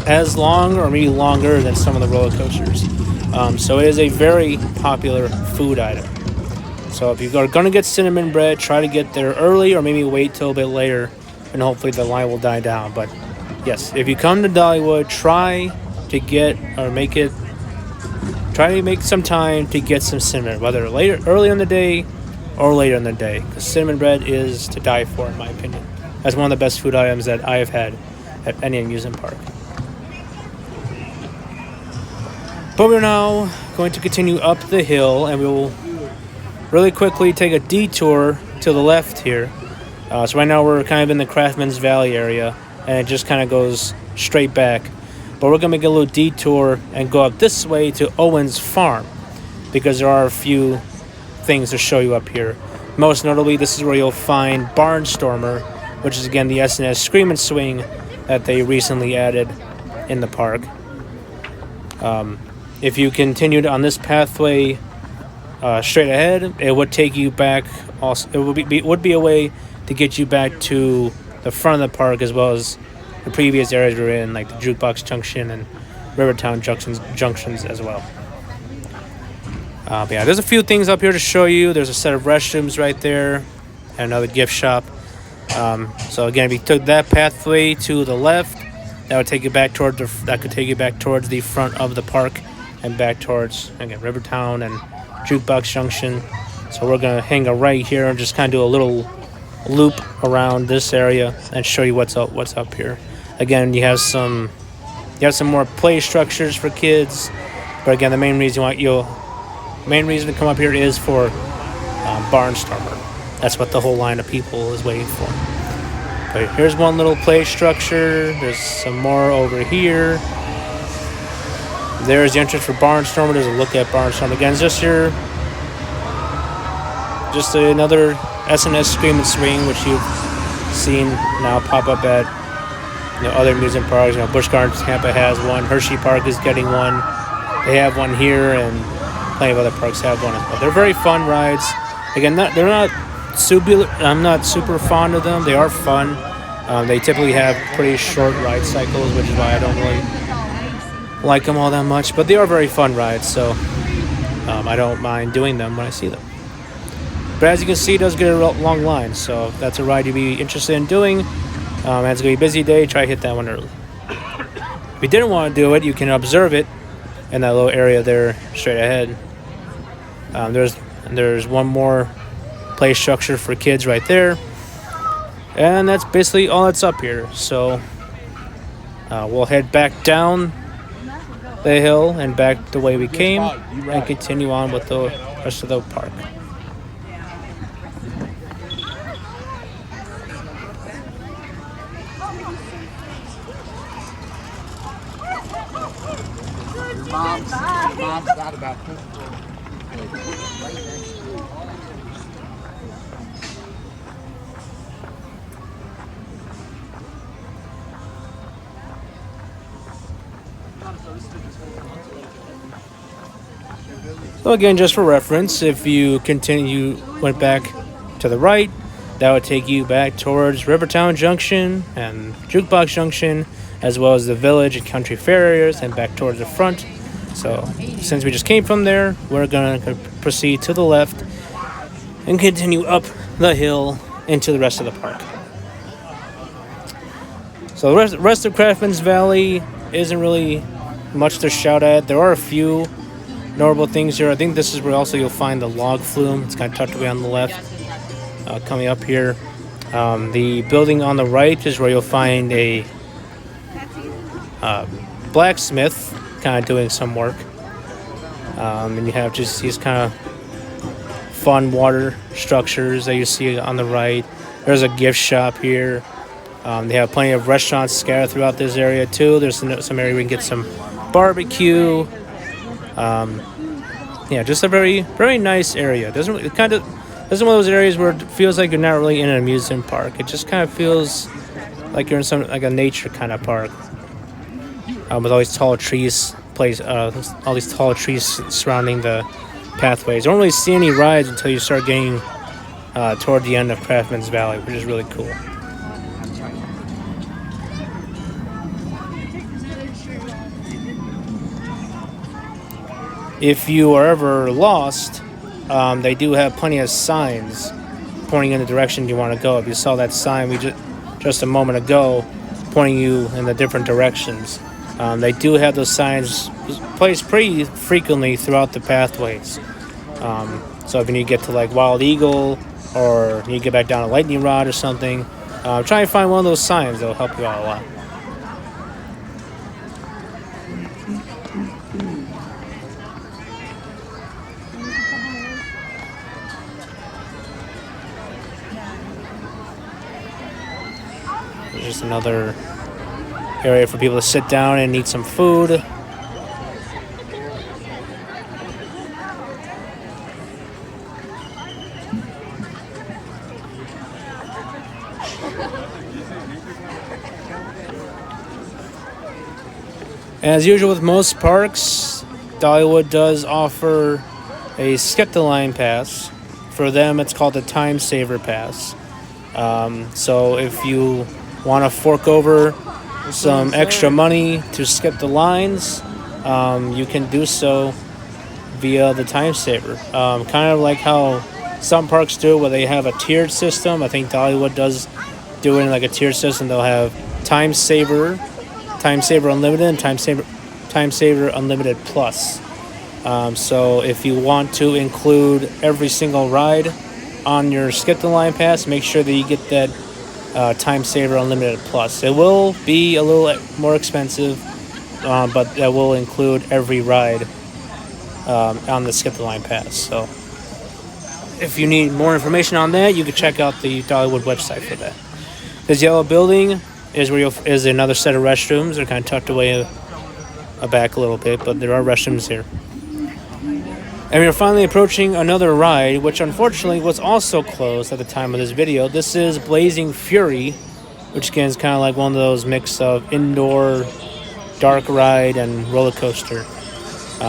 as long or maybe longer than some of the roller coasters. So it is a very popular food item. So if you are going to get cinnamon bread, try to get there early or maybe wait till a bit later, and hopefully the line will die down. But yes, if you come to Dollywood, try to make some time to get some cinnamon, whether early in the day or later in the day, because cinnamon bread is to die for, in my opinion. That's one of the best food items that I have had at any amusement park. But we're now going to continue up the hill, and we will really quickly take a detour to the left here. So right now we're kind of in the Craftsman's Valley area, and it just kind of goes straight back. But we're going to make a little detour and go up this way to Owen's Farm, because there are a few things to show you up here. Most notably, this is where you'll find Barnstormer, which is again the S&S Scream and Swing that they recently added in the park. If you continued on this pathway straight ahead, it would take you back. Also, it would be a way to get you back to the front of the park, as well as the previous areas we're in, like the Jukebox Junction and Rivertown junctions as well. But yeah, there's a few things up here to show you. There's a set of restrooms right there, and another gift shop. So again, if you took that pathway to the left, that could take you back towards the front of the park and back towards, again, Rivertown and Jukebox Junction. So we're gonna hang a right here and just kind of do a little loop around this area and show you what's up here. Again, you have some more play structures for kids, but again, the main reason to come up here is for Barnstormer. That's what the whole line of people is waiting for. But here's one little play structure. There's some more over here. There's the entrance for Barnstormer. There's a look at Barnstormer. Again, it's just another S&S Scream and Swing, which you've seen now pop up at other amusement parks. Busch Gardens Tampa has one. Hershey Park is getting one. They have one here, and plenty of other parks have one as well. They're very fun rides. Again, I'm not super fond of them. They are fun. They typically have pretty short ride cycles, which is why I don't really like them all that much. But they are very fun rides, so I don't mind doing them when I see them. But as you can see, it does get a long line. So if that's a ride you'd be interested in doing, and it's going to be a busy day, try to hit that one early. If you didn't want to do it, you can observe it in that little area there straight ahead. There's one more play structure for kids right there, and that's basically all that's up here. So we'll head back down the hill and back the way we came, and continue on with the rest of the park. Mom's not about this. So again, just for reference, if you went back to the right, that would take you back towards Rivertown Junction and Jukebox Junction, as well as the Village and Country Fair areas, and back towards the front. So since we just came from there, we're going to proceed to the left and continue up the hill into the rest of the park. So the rest of Craftsman's Valley isn't really much to shout at. There are a few notable things here. I think this is where also you'll find the log flume. It's kind of tucked away on the left. Coming up here, the building on the right is where you'll find a blacksmith kind of doing some work. And you have just these kind of fun water structures that you see on the right. There's a gift shop here. They have plenty of restaurants scattered throughout this area too. There's some area we can get some barbecue. Yeah, just a very, very nice area. This is one of those areas where it feels like you're not really in an amusement park. It just kind of feels like you're in like a nature kind of park, with all these tall trees all these tall trees surrounding the pathways. You don't really see any rides until you start getting toward the end of Craftsman's Valley, which is really cool. If you are ever lost, they do have plenty of signs pointing in the direction you want to go. If you saw that sign just a moment ago pointing you in the different directions, they do have those signs placed pretty frequently throughout the pathways. So if you need to get to like Wild Eagle, or you need to get back down to Lightning Rod or something, try and find one of those signs. They'll help you out a lot. Just another area for people to sit down and eat some food. As usual with most parks, Dollywood does offer a Skip the Line pass. For them, it's called the Time Saver Pass. So if you want to fork over some extra money to skip the lines, you can do so via the Time Saver. Kind of like how some parks do, where they have a tiered system. I think Dollywood does do it in like a tiered system. They'll have Time Saver Unlimited, and Time Saver Unlimited Plus. So if you want to include every single ride on your Skip the Line pass, make sure that you get that Time Saver Unlimited Plus. It will be a little more expensive, but that will include every ride on the Skip the Line pass. So if you need more information on that, you can check out the Dollywood website for that. This yellow building is another set of restrooms. They're kind of tucked away back a little bit, but there are restrooms here. And we're finally approaching another ride, which unfortunately was also closed at the time of this video. This is Blazing Fury, which again is kind of like one of those mix of indoor dark ride and roller coaster.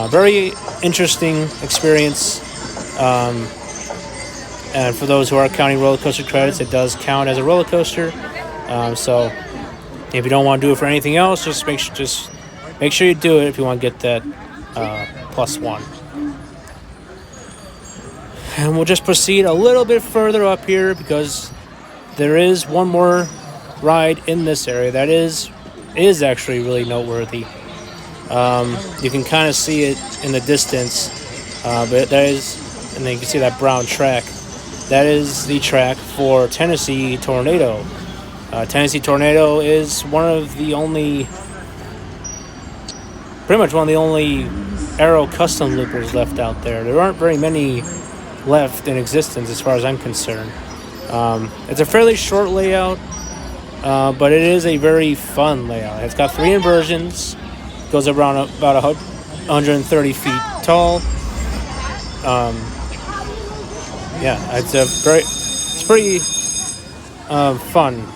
Very interesting experience. And for those who are counting roller coaster credits, it does count as a roller coaster. So if you don't want to do it for anything else, just make sure you do it if you want to get that +1. And we'll just proceed a little bit further up here, because there is one more ride in this area that is actually really noteworthy. You can kind of see it in the distance, but that is, and then you can see that brown track. That is the track for Tennessee Tornado. Tennessee Tornado is one of the only pretty much one of the only aero custom loopers left out there. There aren't very many left in existence as far as I'm concerned. It's a fairly short layout, but it is a very fun layout. It's got 3 inversions, goes around about 130 feet tall. Yeah, it's pretty fun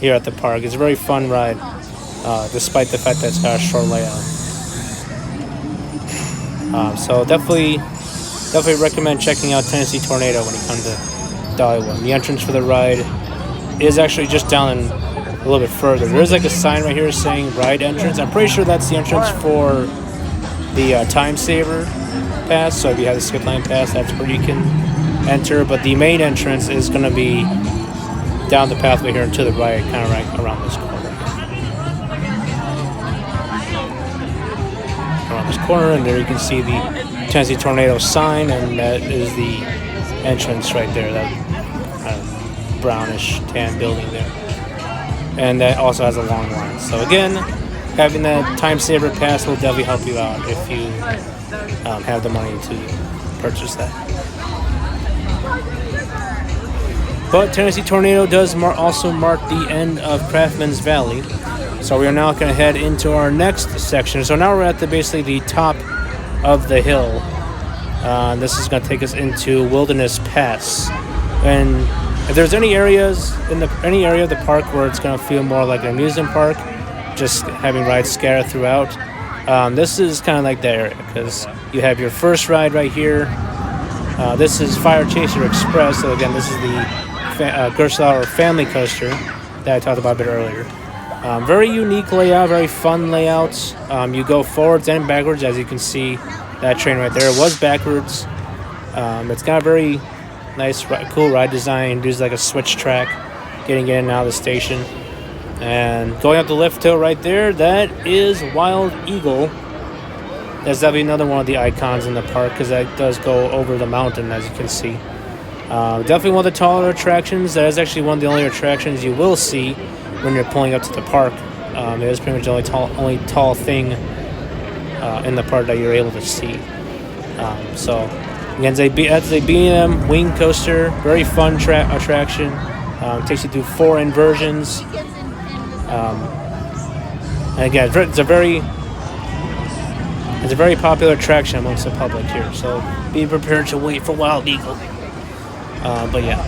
here at the park. It's a very fun ride, despite the fact that it's got a short layout. So definitely recommend checking out Tennessee Tornado when you come to Dollywood. The entrance for the ride is actually just down a little bit further. There is like a sign right here saying ride entrance. I'm pretty sure that's the entrance for the Time Saver Pass. So if you have the Skip Line Pass, that's where you can enter. But the main entrance is going to be down the pathway here and to the right, kind of right around this corner. Around this corner, and there you can see the Tennessee Tornado sign, and that is the entrance right there, that brownish tan building there. And that also has a long line. So again, having that Time Saver Pass will definitely help you out if you have the money to purchase that. But Tennessee Tornado does also mark the end of Craftsman's Valley. So we are now going to head into our next section. So now we're at basically the top of the hill. This is going to take us into Wilderness Pass. And if there's any areas any area of the park where it's going to feel more like an amusement park, just having rides scattered throughout, this is kind of like that area, because you have your first ride right here. This is Fire Chaser Express. So again, this is the Gerstlauer family coaster that I talked about a bit earlier. Very unique layout, very fun layout. You go forwards and backwards, as you can see. That train right there was backwards. It's got a very nice, cool ride design. There's like a switch track, getting in and out of the station. And going up the lift hill right there, that is Wild Eagle. That's definitely another one of the icons in the park, because that does go over the mountain, as you can see. Definitely one of the taller attractions. That is actually one of the only attractions you will see when you're pulling up to the park. It is pretty much the only tall thing in the park that you're able to see. So again, that's a B&M wing coaster. Very fun attraction. Takes you through 4 inversions. And again, it's a very popular attraction amongst the public here. So be prepared to wait for Wild Eagle. But yeah,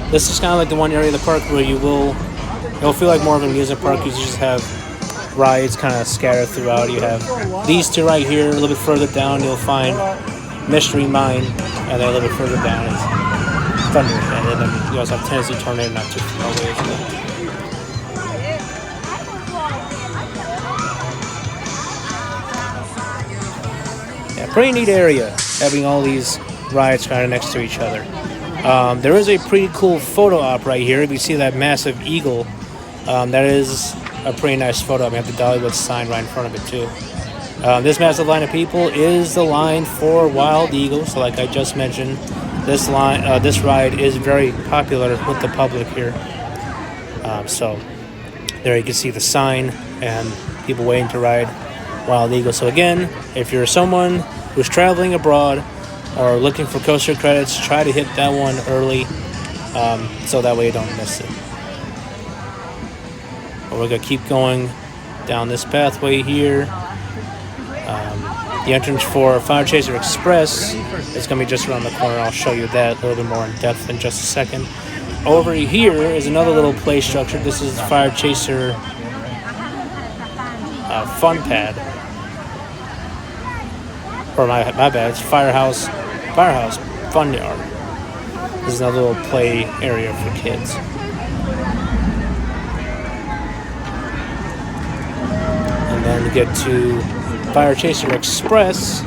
this is kind of like the one area of the park where it'll feel like more of an amusement park. You just have rides kind of scattered throughout. You have these 2 right here. A little bit further down, you'll find Mystery Mine, and then a little bit further down is Thunderhead. And then you also have Tennessee Tornado not too far away as well. Yeah, pretty neat area, having all these rides kind of next to each other. There is a pretty cool photo op right here. If you see that massive eagle, that is a pretty nice photo op. We have the Dollywood sign right in front of it too. This massive line of people is the line for Wild Eagle. So like I just mentioned, this ride is very popular with the public here. So there you can see the sign and people waiting to ride Wild Eagle. So again, if you're someone who's traveling abroad or looking for coaster credits, try to hit that one early, so that way you don't miss it. But we're going to keep going down this pathway here. The entrance for Fire Chaser Express is going to be just around the corner. I'll show you that a little bit more in depth in just a second. Over here is another little play structure. This is Fire Chaser Fun Pad. Or my bad, it's Firehouse Fun Yard. This is another little play area for kids. And then to get to Fire Chaser Express,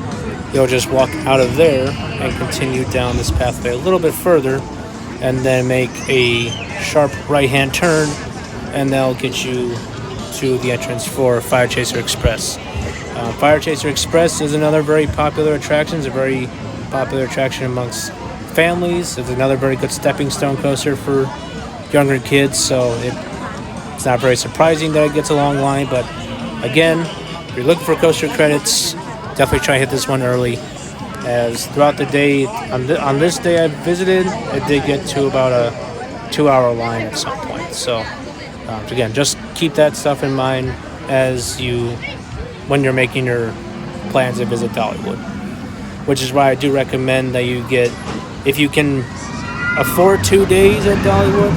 you'll just walk out of there and continue down this pathway a little bit further, and then make a sharp right-hand turn, and that'll get you to the entrance for Fire Chaser Express. Fire Chaser Express is another very popular attraction. It's a very popular attraction amongst families. It's another very good stepping stone coaster for younger kids, so it's not very surprising that it gets a long line. But again, if you're looking for coaster credits, definitely try to hit this one early. As throughout the day, on this day I visited, it did get to about a 2-hour line at some point. So again, just keep that stuff in mind when you're making your plans to visit Dollywood. Which is why I do recommend that you get, if you can afford 2 days at Dollywood,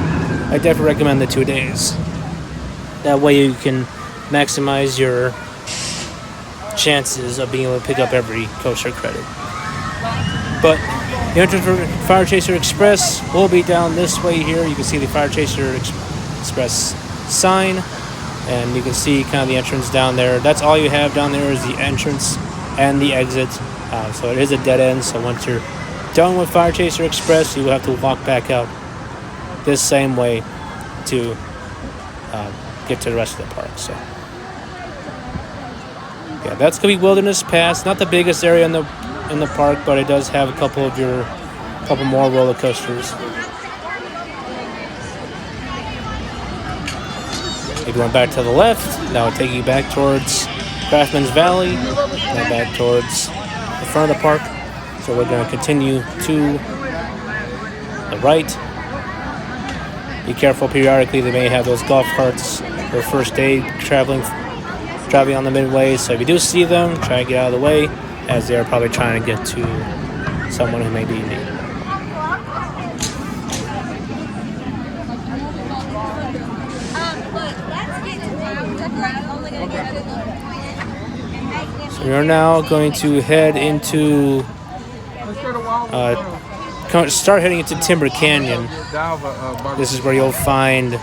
I definitely recommend the 2 days. That way you can maximize your chances of being able to pick up every coaster credit. But the entrance for Fire Chaser Express will be down this way here. You can see the Fire Chaser Express sign, and you can see kind of the entrance down there. That's all you have down there is the entrance and the exit. So it is a dead end. So once you're done with Fire Chaser Express, you will have to walk back out this same way to get to the rest of the park. So yeah, that's gonna be Wilderness Pass. Not the biggest area in the park, but it does have a couple more roller coasters. If you went back to the left, that would take you back towards Craftsman's Valley, and back towards the front of the park. So we're going to continue to the right. Be careful periodically, they may have those golf carts for first aid traveling on the midway. So if you do see them, try to get out of the way, as they're probably trying to get to someone who may be in need. So we're now going to head into start heading into Timber Canyon. This is where you'll find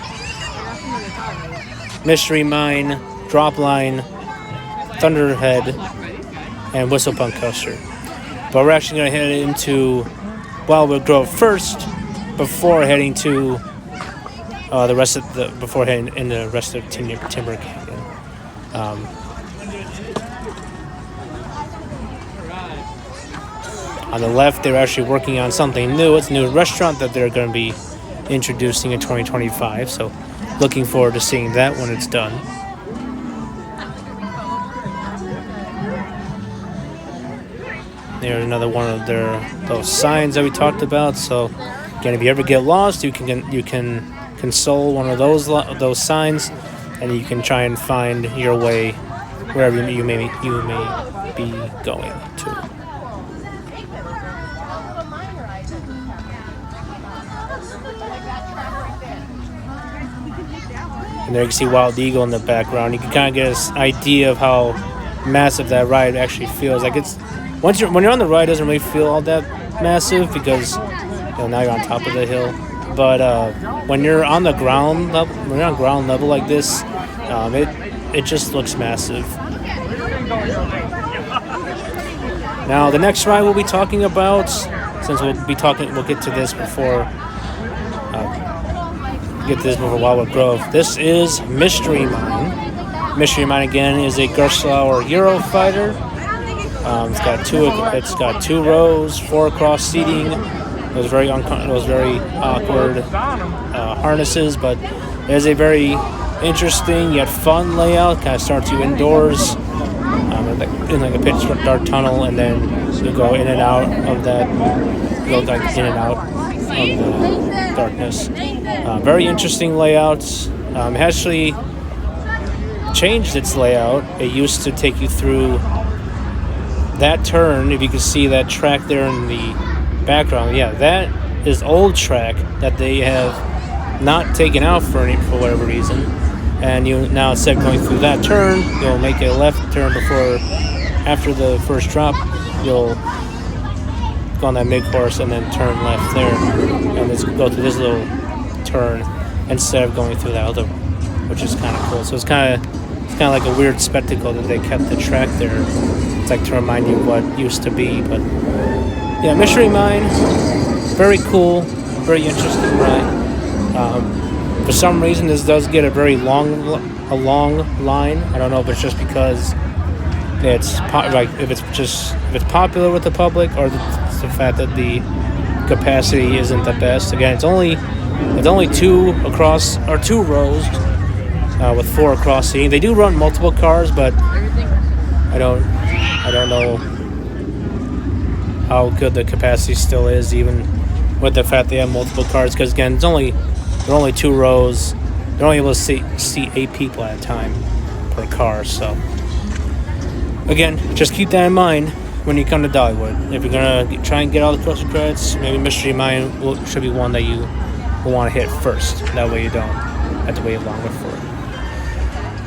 Mystery Mine, Drop Line, Thunderhead, and Whistlepunk Coaster. But we're actually going to head into Wildwood Grove first, before heading to the rest of Timber Canyon. On the left, they're actually working on something new. It's a new restaurant that they're going to be introducing in 2025. So, looking forward to seeing that when it's done. There's another one of those signs that we talked about. So, again, if you ever get lost, you can console one of those signs, and you can try and find your way wherever you may be going to. And there you can see Wild Eagle in the background. You can kind of get an idea of how massive that ride actually feels. Like when you're on the ride, it doesn't really feel all that massive because now you're on top of the hill. But when you're on the ground level, like this, it just looks massive. Now the next ride we'll be talking about, since we'll get to this before Wildwood Grove. This is Mystery Mine. Mystery Mine again is a Gerstlauer Eurofighter. It's got 2 rows, 4 across seating. Those very awkward harnesses, but it is a very interesting yet fun layout. Kind of starts you indoors in like a pitch dark tunnel, and then you go in and out of that. You go like in and out of the darkness. Very interesting layouts. It actually changed its layout. It used to take you through that turn. If you can see that track there in the background, yeah, that is old track that they have not taken out for whatever reason. And you now, instead of going through that turn, you'll make a left turn after the first drop. You'll go on that mid-course and then turn left there, and let's go through this little turn instead of going through that other one, which is kind of cool. So it's kind of like a weird spectacle that they kept the track there. It's like to remind you what used to be. But yeah, Mystery Mine, very cool, very interesting ride. For some reason, this does get a very long line. I don't know if it's just because if it's popular with the public, or it's the fact that the capacity isn't the best. Again, it's only 2 across, or 2 rows with 4 across seating. They do run multiple cars, but I don't know how good the capacity still is, even with the fact they have multiple cars. Because again, there are only 2 rows. They're only able to see 8 people at a time per car. So again, just keep that in mind when you come to Dollywood. If you're gonna try and get all the coaster credits, maybe Mystery Mine should be one that you will want to hit first. That way you don't have to wait longer for it.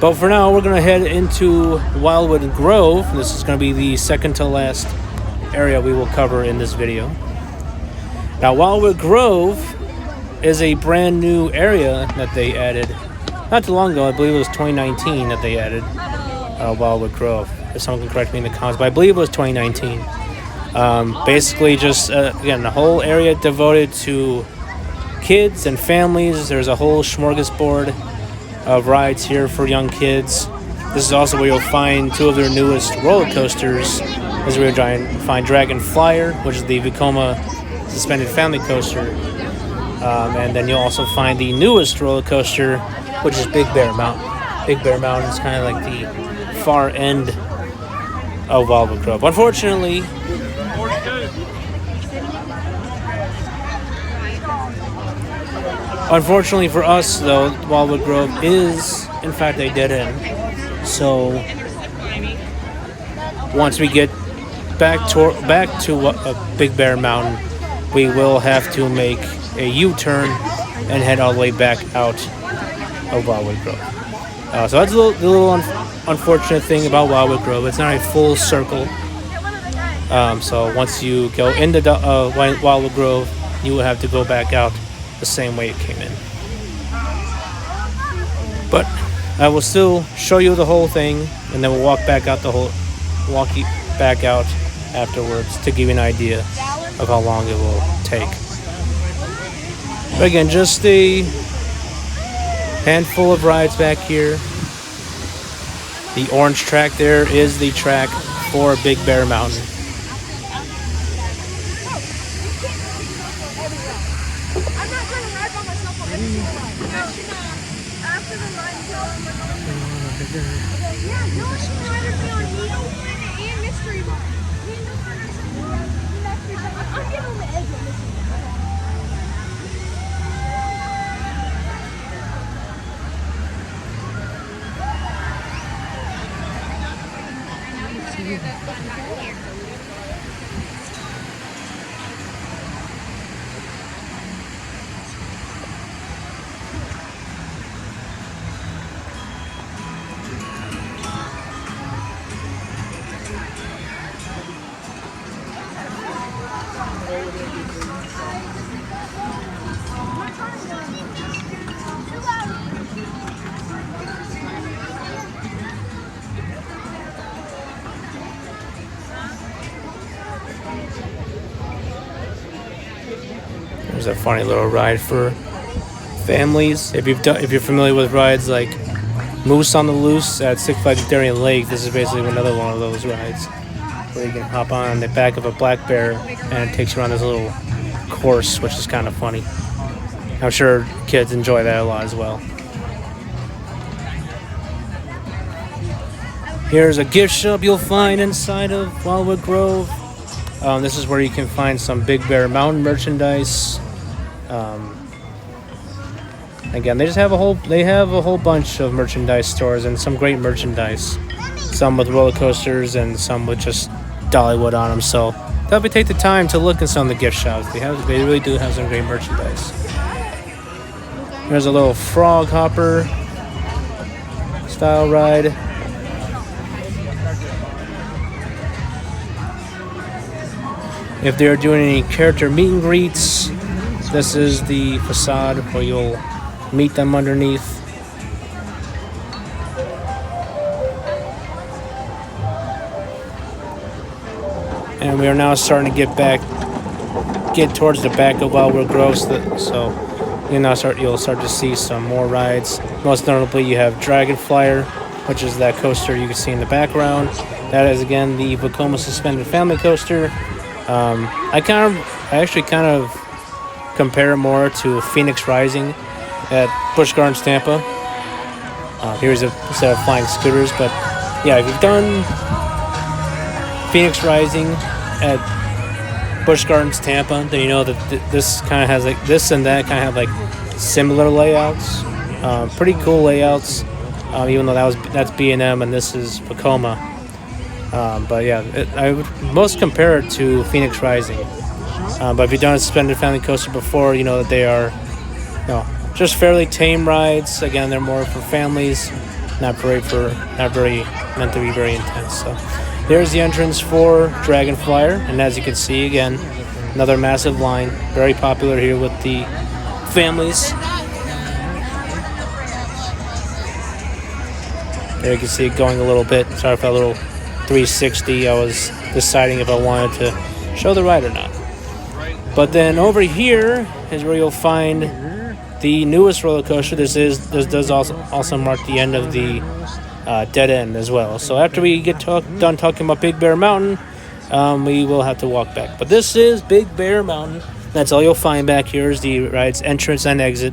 But for now, we're gonna head into Wildwood Grove. This is gonna be the second to last area we will cover in this video. Now, Wildwood Grove is a brand new area that they added not too long ago. I believe it was 2019 that they added Wildwood Grove. If someone can correct me in the comments, but I believe it was 2019. Basically, just again, the whole area devoted to kids and families. There's a whole smorgasbord of rides here for young kids. This is also where you'll find 2 of their newest roller coasters. This is where you'll try and find Dragon Flyer, which is the Vekoma suspended family coaster. And then you'll also find the newest roller coaster, which is Big Bear Mountain. Big Bear Mountain is kind of like the far end of Wildwood Grove. Unfortunately, for us, though, Wildwood Grove is, in fact, a dead end. So once we get back to Big Bear Mountain, we will have to make a U-turn and head all the way back out of Wildwood Grove. So that's the little unfortunate thing about Wildwood Grove. It's not a full circle. So once you go into Wildwood Grove, you will have to go back out the same way it came in. But I will still show you the whole thing, and then we'll walk back out afterwards to give you an idea of how long it will take. But again, just a handful of rides back here. The orange track there is the track for Big Bear Mountain. There's a funny little ride for families. If you're familiar with rides like Moose on the Loose at Six Flags Darien Lake, this is basically another one of those rides where you can hop on the back of a black bear and it takes you around this little course, which is kind of funny. I'm sure kids enjoy that a lot as well. Here's a gift shop you'll find inside of Wildwood Grove. This is where you can find some Big Bear Mountain merchandise. Again, they have a whole bunch of merchandise stores and some great merchandise. Some with roller coasters and some with just Dollywood on them. So definitely take the time to look in some of the gift shops. They really do have some great merchandise. There's a little frog hopper style ride. If they're doing any character meet and greets, this is the facade where you'll meet them underneath. And we are now starting to get towards the back of Wildwood Grove, so you'll start to see some more rides. Most notably, you have Dragon Flyer, which is that coaster you can see in the background. That is again the Vekoma suspended family coaster. I actually kind of compare it more to Phoenix Rising at Busch Gardens, Tampa. Here's a set of flying scooters, but yeah, if you've done Phoenix Rising at Busch Gardens, Tampa, then you know that this kind of has like this and that kind of have like similar layouts. Pretty cool layouts, even though that's B&M and this is Vekoma. But yeah, I would most compare it to Phoenix Rising. But if you've done a suspended family coaster before, you know that they are, just fairly tame rides. Again, they're more for families, not very meant to be very intense. So there's the entrance for Dragon Flyer, and as you can see, again, another massive line, very popular here with the families. There you can see it going a little bit. Sorry for that little 360. I was deciding if I wanted to show the ride or not. But then over here is where you'll find the newest roller coaster. This does also mark the end of the dead end as well. So after we get done talking about Big Bear Mountain, we will have to walk back. But this is Big Bear Mountain. That's all you'll find back here is the ride's entrance and exit,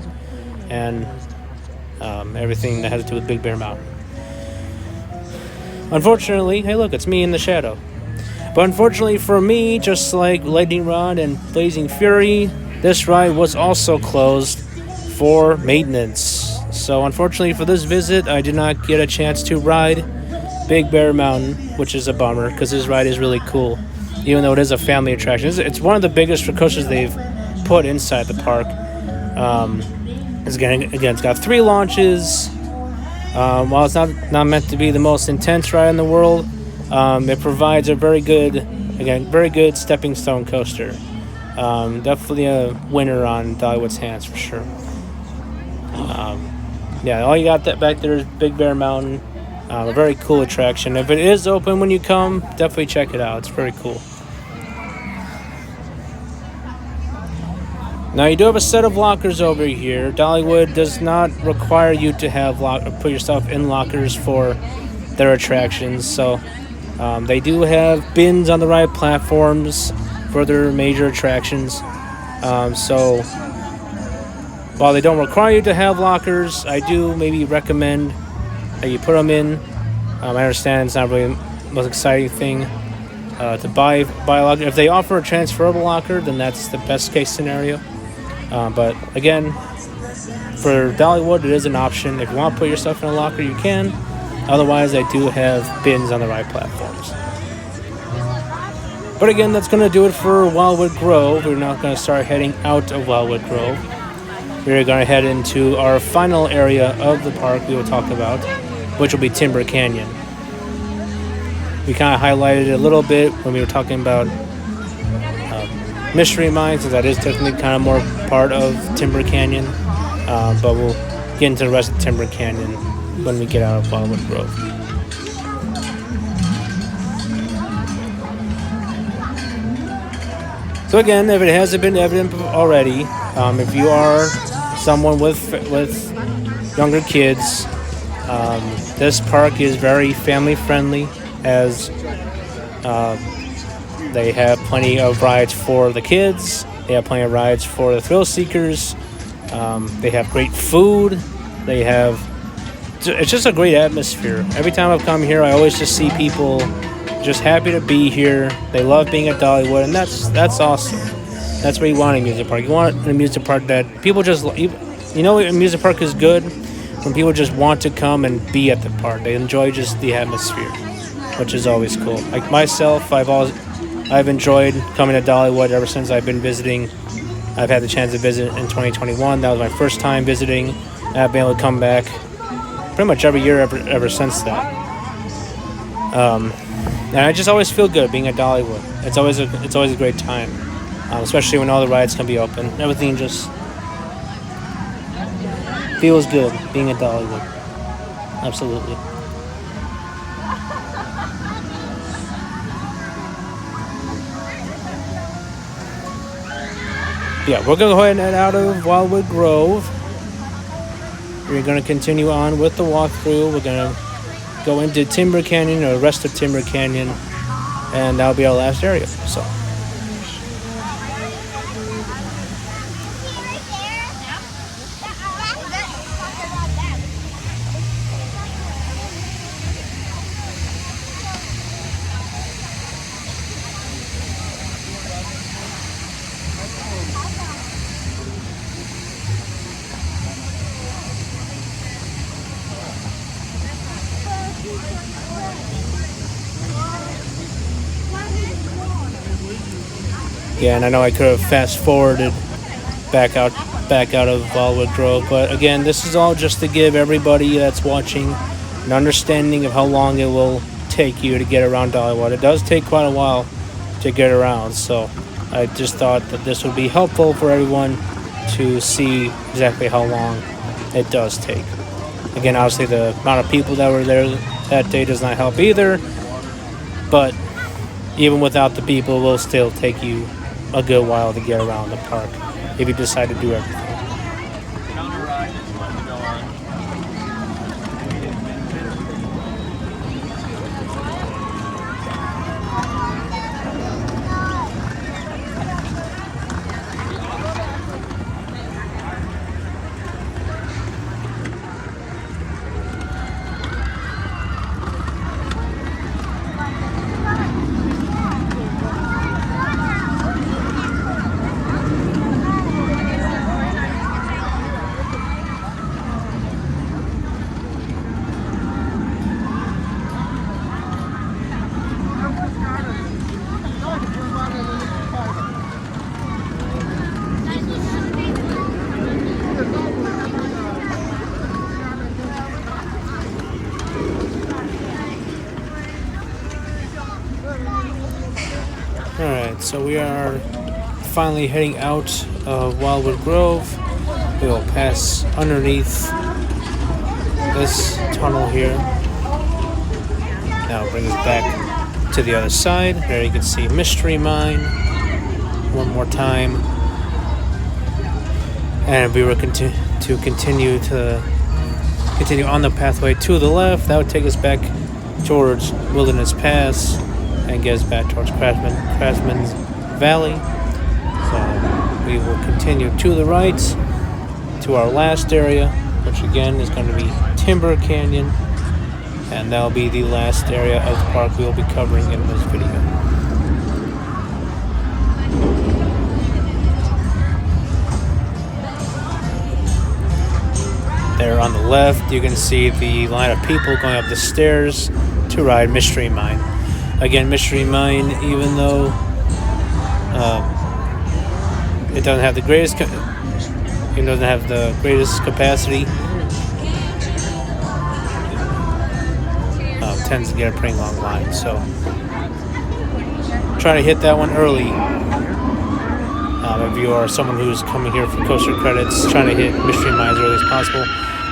and everything that has to do with Big Bear Mountain. Unfortunately, hey look, it's me in the shadow. But unfortunately for me, just like Lightning Rod and Blazing Fury, this ride was also closed for maintenance. So unfortunately for this visit, I did not get a chance to ride Big Bear Mountain, which is a bummer because this ride is really cool, even though it is a family attraction. It's one of the biggest coasters they've put inside the park. It's got 3 launches. While it's not meant to be the most intense ride in the world, it provides a very good stepping stone coaster. Definitely a winner on Dollywood's hands for sure. All you got back there is Big Bear Mountain. A very cool attraction. If it is open when you come, definitely check it out. It's very cool. Now you do have a set of lockers over here. Dollywood does not require you to have put yourself in lockers for their attractions. So they do have bins on the ride platforms for their major attractions. So while they don't require you to have lockers, I do maybe recommend that you put them in. I understand it's not really the most exciting thing to buy a locker. If they offer a transferable locker, then that's the best case scenario. But again, for Dollywood, it is an option. If you want to put yourself in a locker, you can. Otherwise, they do have bins on the ride platforms. But again, that's going to do it for Wildwood Grove. We're not going to start heading out of Wildwood Grove. We're going to head into our final area of the park we will talk about, which will be Timber Canyon. We kind of highlighted it a little bit when we were talking about Mystery Mines, because that is technically kind of more part of Timber Canyon. But we'll get into the rest of Timber Canyon when we get out of Wildwood Grove. So again, if it hasn't been evident already, if you are someone with younger kids, this park is very family friendly, as they have plenty of rides for the kids. They have plenty of rides for the thrill seekers. They have great food. It's just a great atmosphere. Every time I've come here, I always just see people just happy to be here. They love being at Dollywood, and that's awesome. That's what you want in an amusement park. You want an amusement park that people just, an amusement park is good when people just want to come and be at the park. They enjoy just the atmosphere, which is always cool. Like myself, I've enjoyed coming to Dollywood ever since I've been visiting. I've had the chance to visit in 2021. That was my first time visiting. And I've been able to come back pretty much every year ever since that. And I just always feel good being at Dollywood. It's always a great time, especially when all the rides can be open. Everything just feels good being at Dollywood. Absolutely. Yeah, we're going to go ahead and head out of Wildwood Grove. We're going to continue on with the walkthrough. We're going to go into Timber Canyon, or the rest of Timber Canyon, and that'll be our last area. So. Yeah, and I know I could have fast forwarded back out of Dollywood Grove, but again, this is all just to give everybody that's watching an understanding of how long it will take you to get around Dollywood. It does take quite a while to get around, so I just thought that this would be helpful for everyone to see exactly how long it does take. Again, obviously the amount of people that were there that day does not help either, but even without the people, it will still take you a good while to get around the park if you decide to do everything. Alright, so we are finally heading out of Wildwood Grove. We will pass underneath this tunnel here. Now bring us back to the other side. There you can see Mystery Mine one more time. And if we were to continue on the pathway to the left, that would take us back towards Wilderness Pass and get us back towards Craftsman's Valley. So we will continue to the right to our last area, which again is going to be Timber Canyon, and that will be the last area of the park we will be covering in this video. There on the left, you can see the line of people going up the stairs to ride Mystery Mine. Again, Mystery Mine, even though it doesn't have the greatest, capacity, tends to get a pretty long line. So try to hit that one early. If you are someone who's coming here for coaster credits, trying to hit Mystery Mine as early as possible.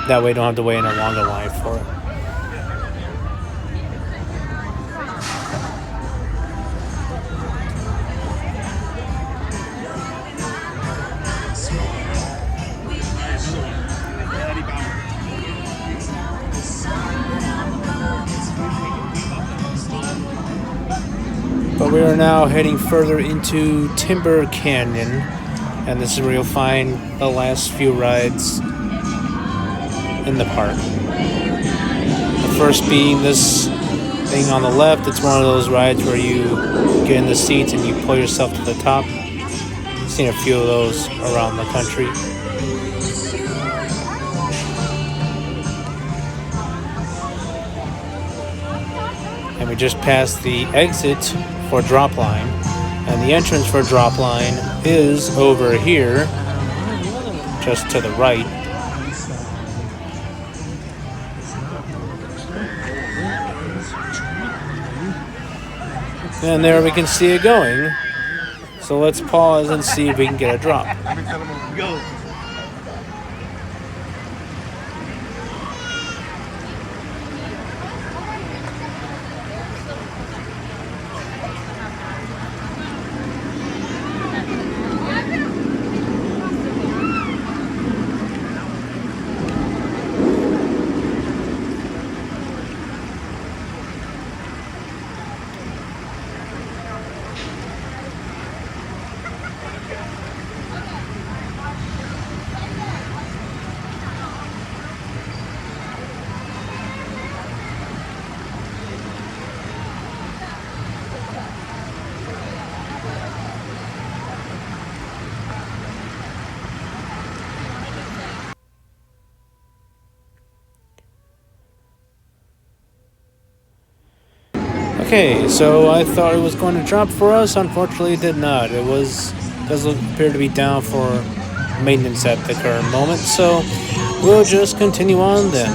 That way, you don't have to wait in a longer line for it. But we are now heading further into Timber Canyon, and this is where you'll find the last few rides in the park. The first being this thing on the left. It's one of those rides where you get in the seats and you pull yourself to the top. I've seen a few of those around the country. And we just passed the exit for Dropline, and the entrance for Dropline is over here, just to the right. And there we can see it going. So let's pause and see if we can get a drop. Okay, so I thought it was going to drop for us. Unfortunately, it did not. It does appear to be down for maintenance at the current moment. So we'll just continue on then.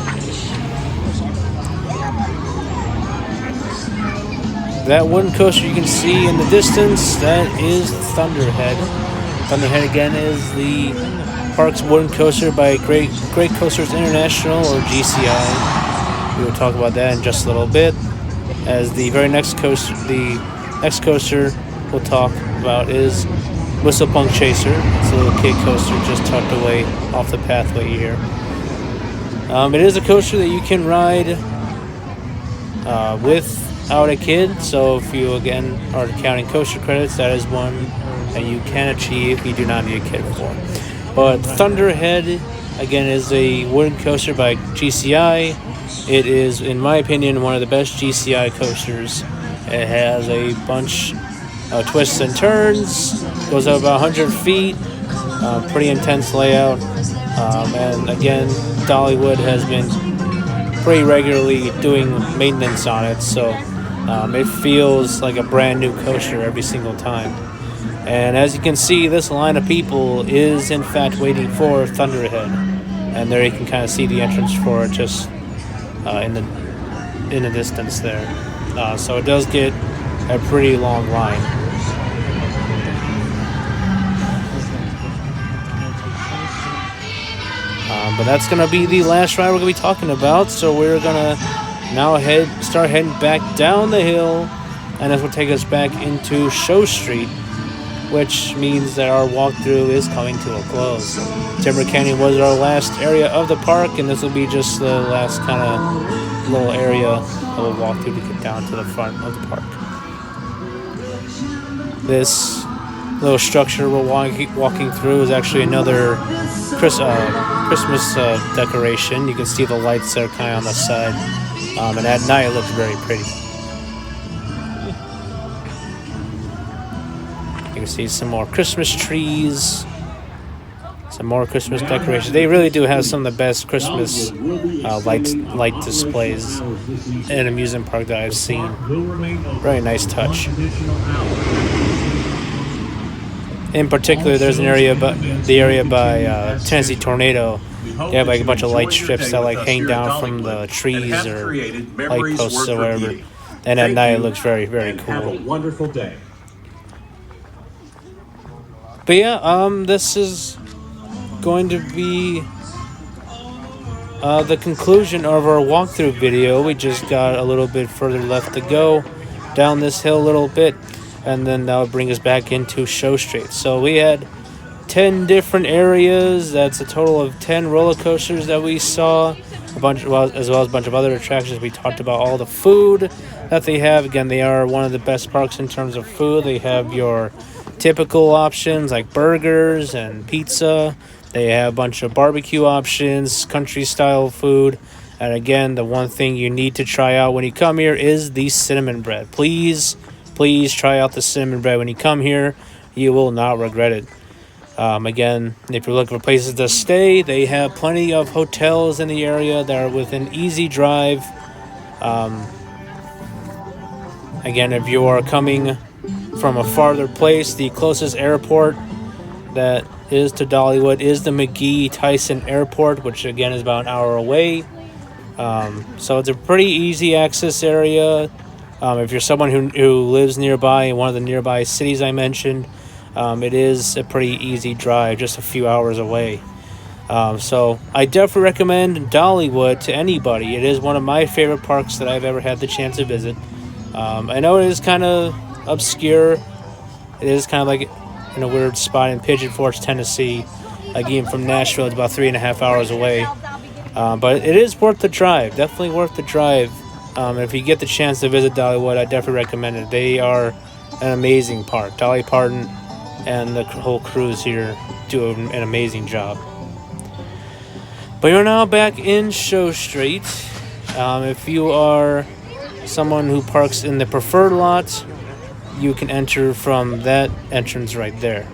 That wooden coaster you can see in the distance, that is Thunderhead. Thunderhead again is the park's wooden coaster by Great Coasters International, or GCI. We will talk about that in just a little bit. As the very next coaster, we'll talk about is Whistlepunk Chaser. It's a little kid coaster just tucked away off the pathway here. It is a coaster that you can ride without a kid. So if you again are counting coaster credits, that is one that you can achieve. You do not need a kid for. But Thunderhead again is a wooden coaster by GCI. It is, in my opinion, one of the best GCI coasters. It has a bunch of twists and turns, goes up about 100 feet, pretty intense layout. And again, Dollywood has been pretty regularly doing maintenance on it, so it feels like a brand new coaster every single time. And as you can see, this line of people is in fact waiting for Thunderhead. And there you can kind of see the entrance for it just in the distance there. So it does get a pretty long line. But that's going to be the last ride we're going to be talking about. So we're going to now start heading back down the hill. And this will take us back into Show Street, which means that our walkthrough is coming to a close. Timber Canyon was our last area of the park, and this will be just the last kind of little area that we'll walk through to get down to the front of the park. This little structure we're walking through is actually another Christmas decoration. You can see the lights that are kind of on the side, and at night it looks very pretty. You can see some more Christmas trees, some more Christmas decorations. They really do have some of the best Christmas light displays in an amusement park that I've seen. Very nice touch. In particular, there's an area, the area by Tennessee Tornado. They have like a bunch of light strips that like hang down from the trees or light posts or whatever. And at night, it looks very, very cool. Have a wonderful day. But yeah, this is going to be the conclusion of our walkthrough video. We just got a little bit further left to go down this hill a little bit, and then that would bring us back into Show Street. So we had 10 different areas. That's a total of 10 roller coasters that we saw, as well as a bunch of other attractions. We talked about all the food that they have. Again, they are one of the best parks in terms of food. They have your typical options like burgers and pizza. They have a bunch of barbecue options, country style food. And again, the one thing you need to try out when you come here is the cinnamon bread. Please try out the cinnamon bread when you come here. You will not regret it. Again, if you're looking for places to stay, they have plenty of hotels in the area that are within easy drive. Again, if you are coming from a farther place, the closest airport that is to Dollywood is the McGee-Tyson Airport, which again is about an hour away. So it's a pretty easy access area. If you're someone who lives nearby in one of the nearby cities I mentioned, it is a pretty easy drive, just a few hours away. So I definitely recommend Dollywood to anybody. It is one of my favorite parks that I've ever had the chance to visit. I know it is kind of obscure. It is kind of like in a weird spot in Pigeon Forge, Tennessee. Again, from Nashville, it's about 3.5 hours away. But it is worth the drive. Definitely worth the drive. If you get the chance to visit Dollywood, I definitely recommend it. They are an amazing park. Dolly Parton and the whole crews here do an amazing job. But you're now back in Show Street. If you are someone who parks in the preferred lot, you can enter from that entrance right there.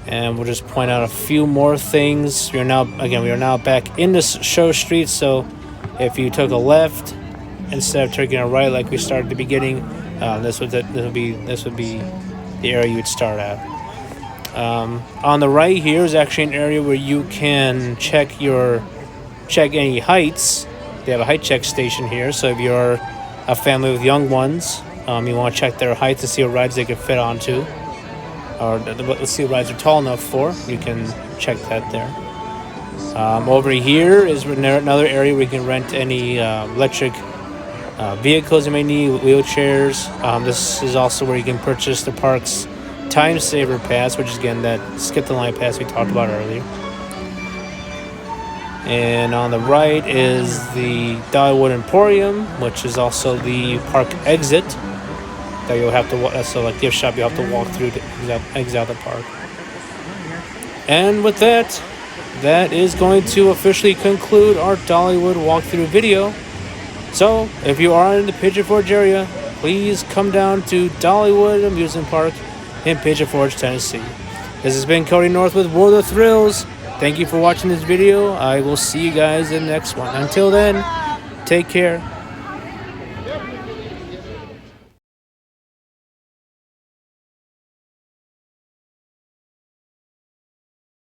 And we'll just point out a few more things. We are now back into Show Street. So if you took a left instead of taking a right like we started at the beginning, this would be the area you would start at. On the right here is actually an area where you can check any heights. They have a height check station here, so if you're a family with young ones, you want to check their heights and see what rides they can fit onto, or let's see what rides are tall enough for. You can check that there. Over here is another area where you can rent any electric vehicles you may need, wheelchairs. This is also where you can purchase the park's Time Saver Pass, which is again that skip the line pass we talked about earlier. And on the right is the Dollywood Emporium, which is also the park exit that you'll have to so like gift shop you have to walk through to exit out the park. And with that is going to officially conclude our Dollywood walkthrough video. So if you are in the Pigeon Forge area, please come down to Dollywood Amusement Park in Pigeon Forge, Tennessee. This has been Cody North with World of Thrills. Thank you for watching this video. I will see you guys in the next one. Until then, take care.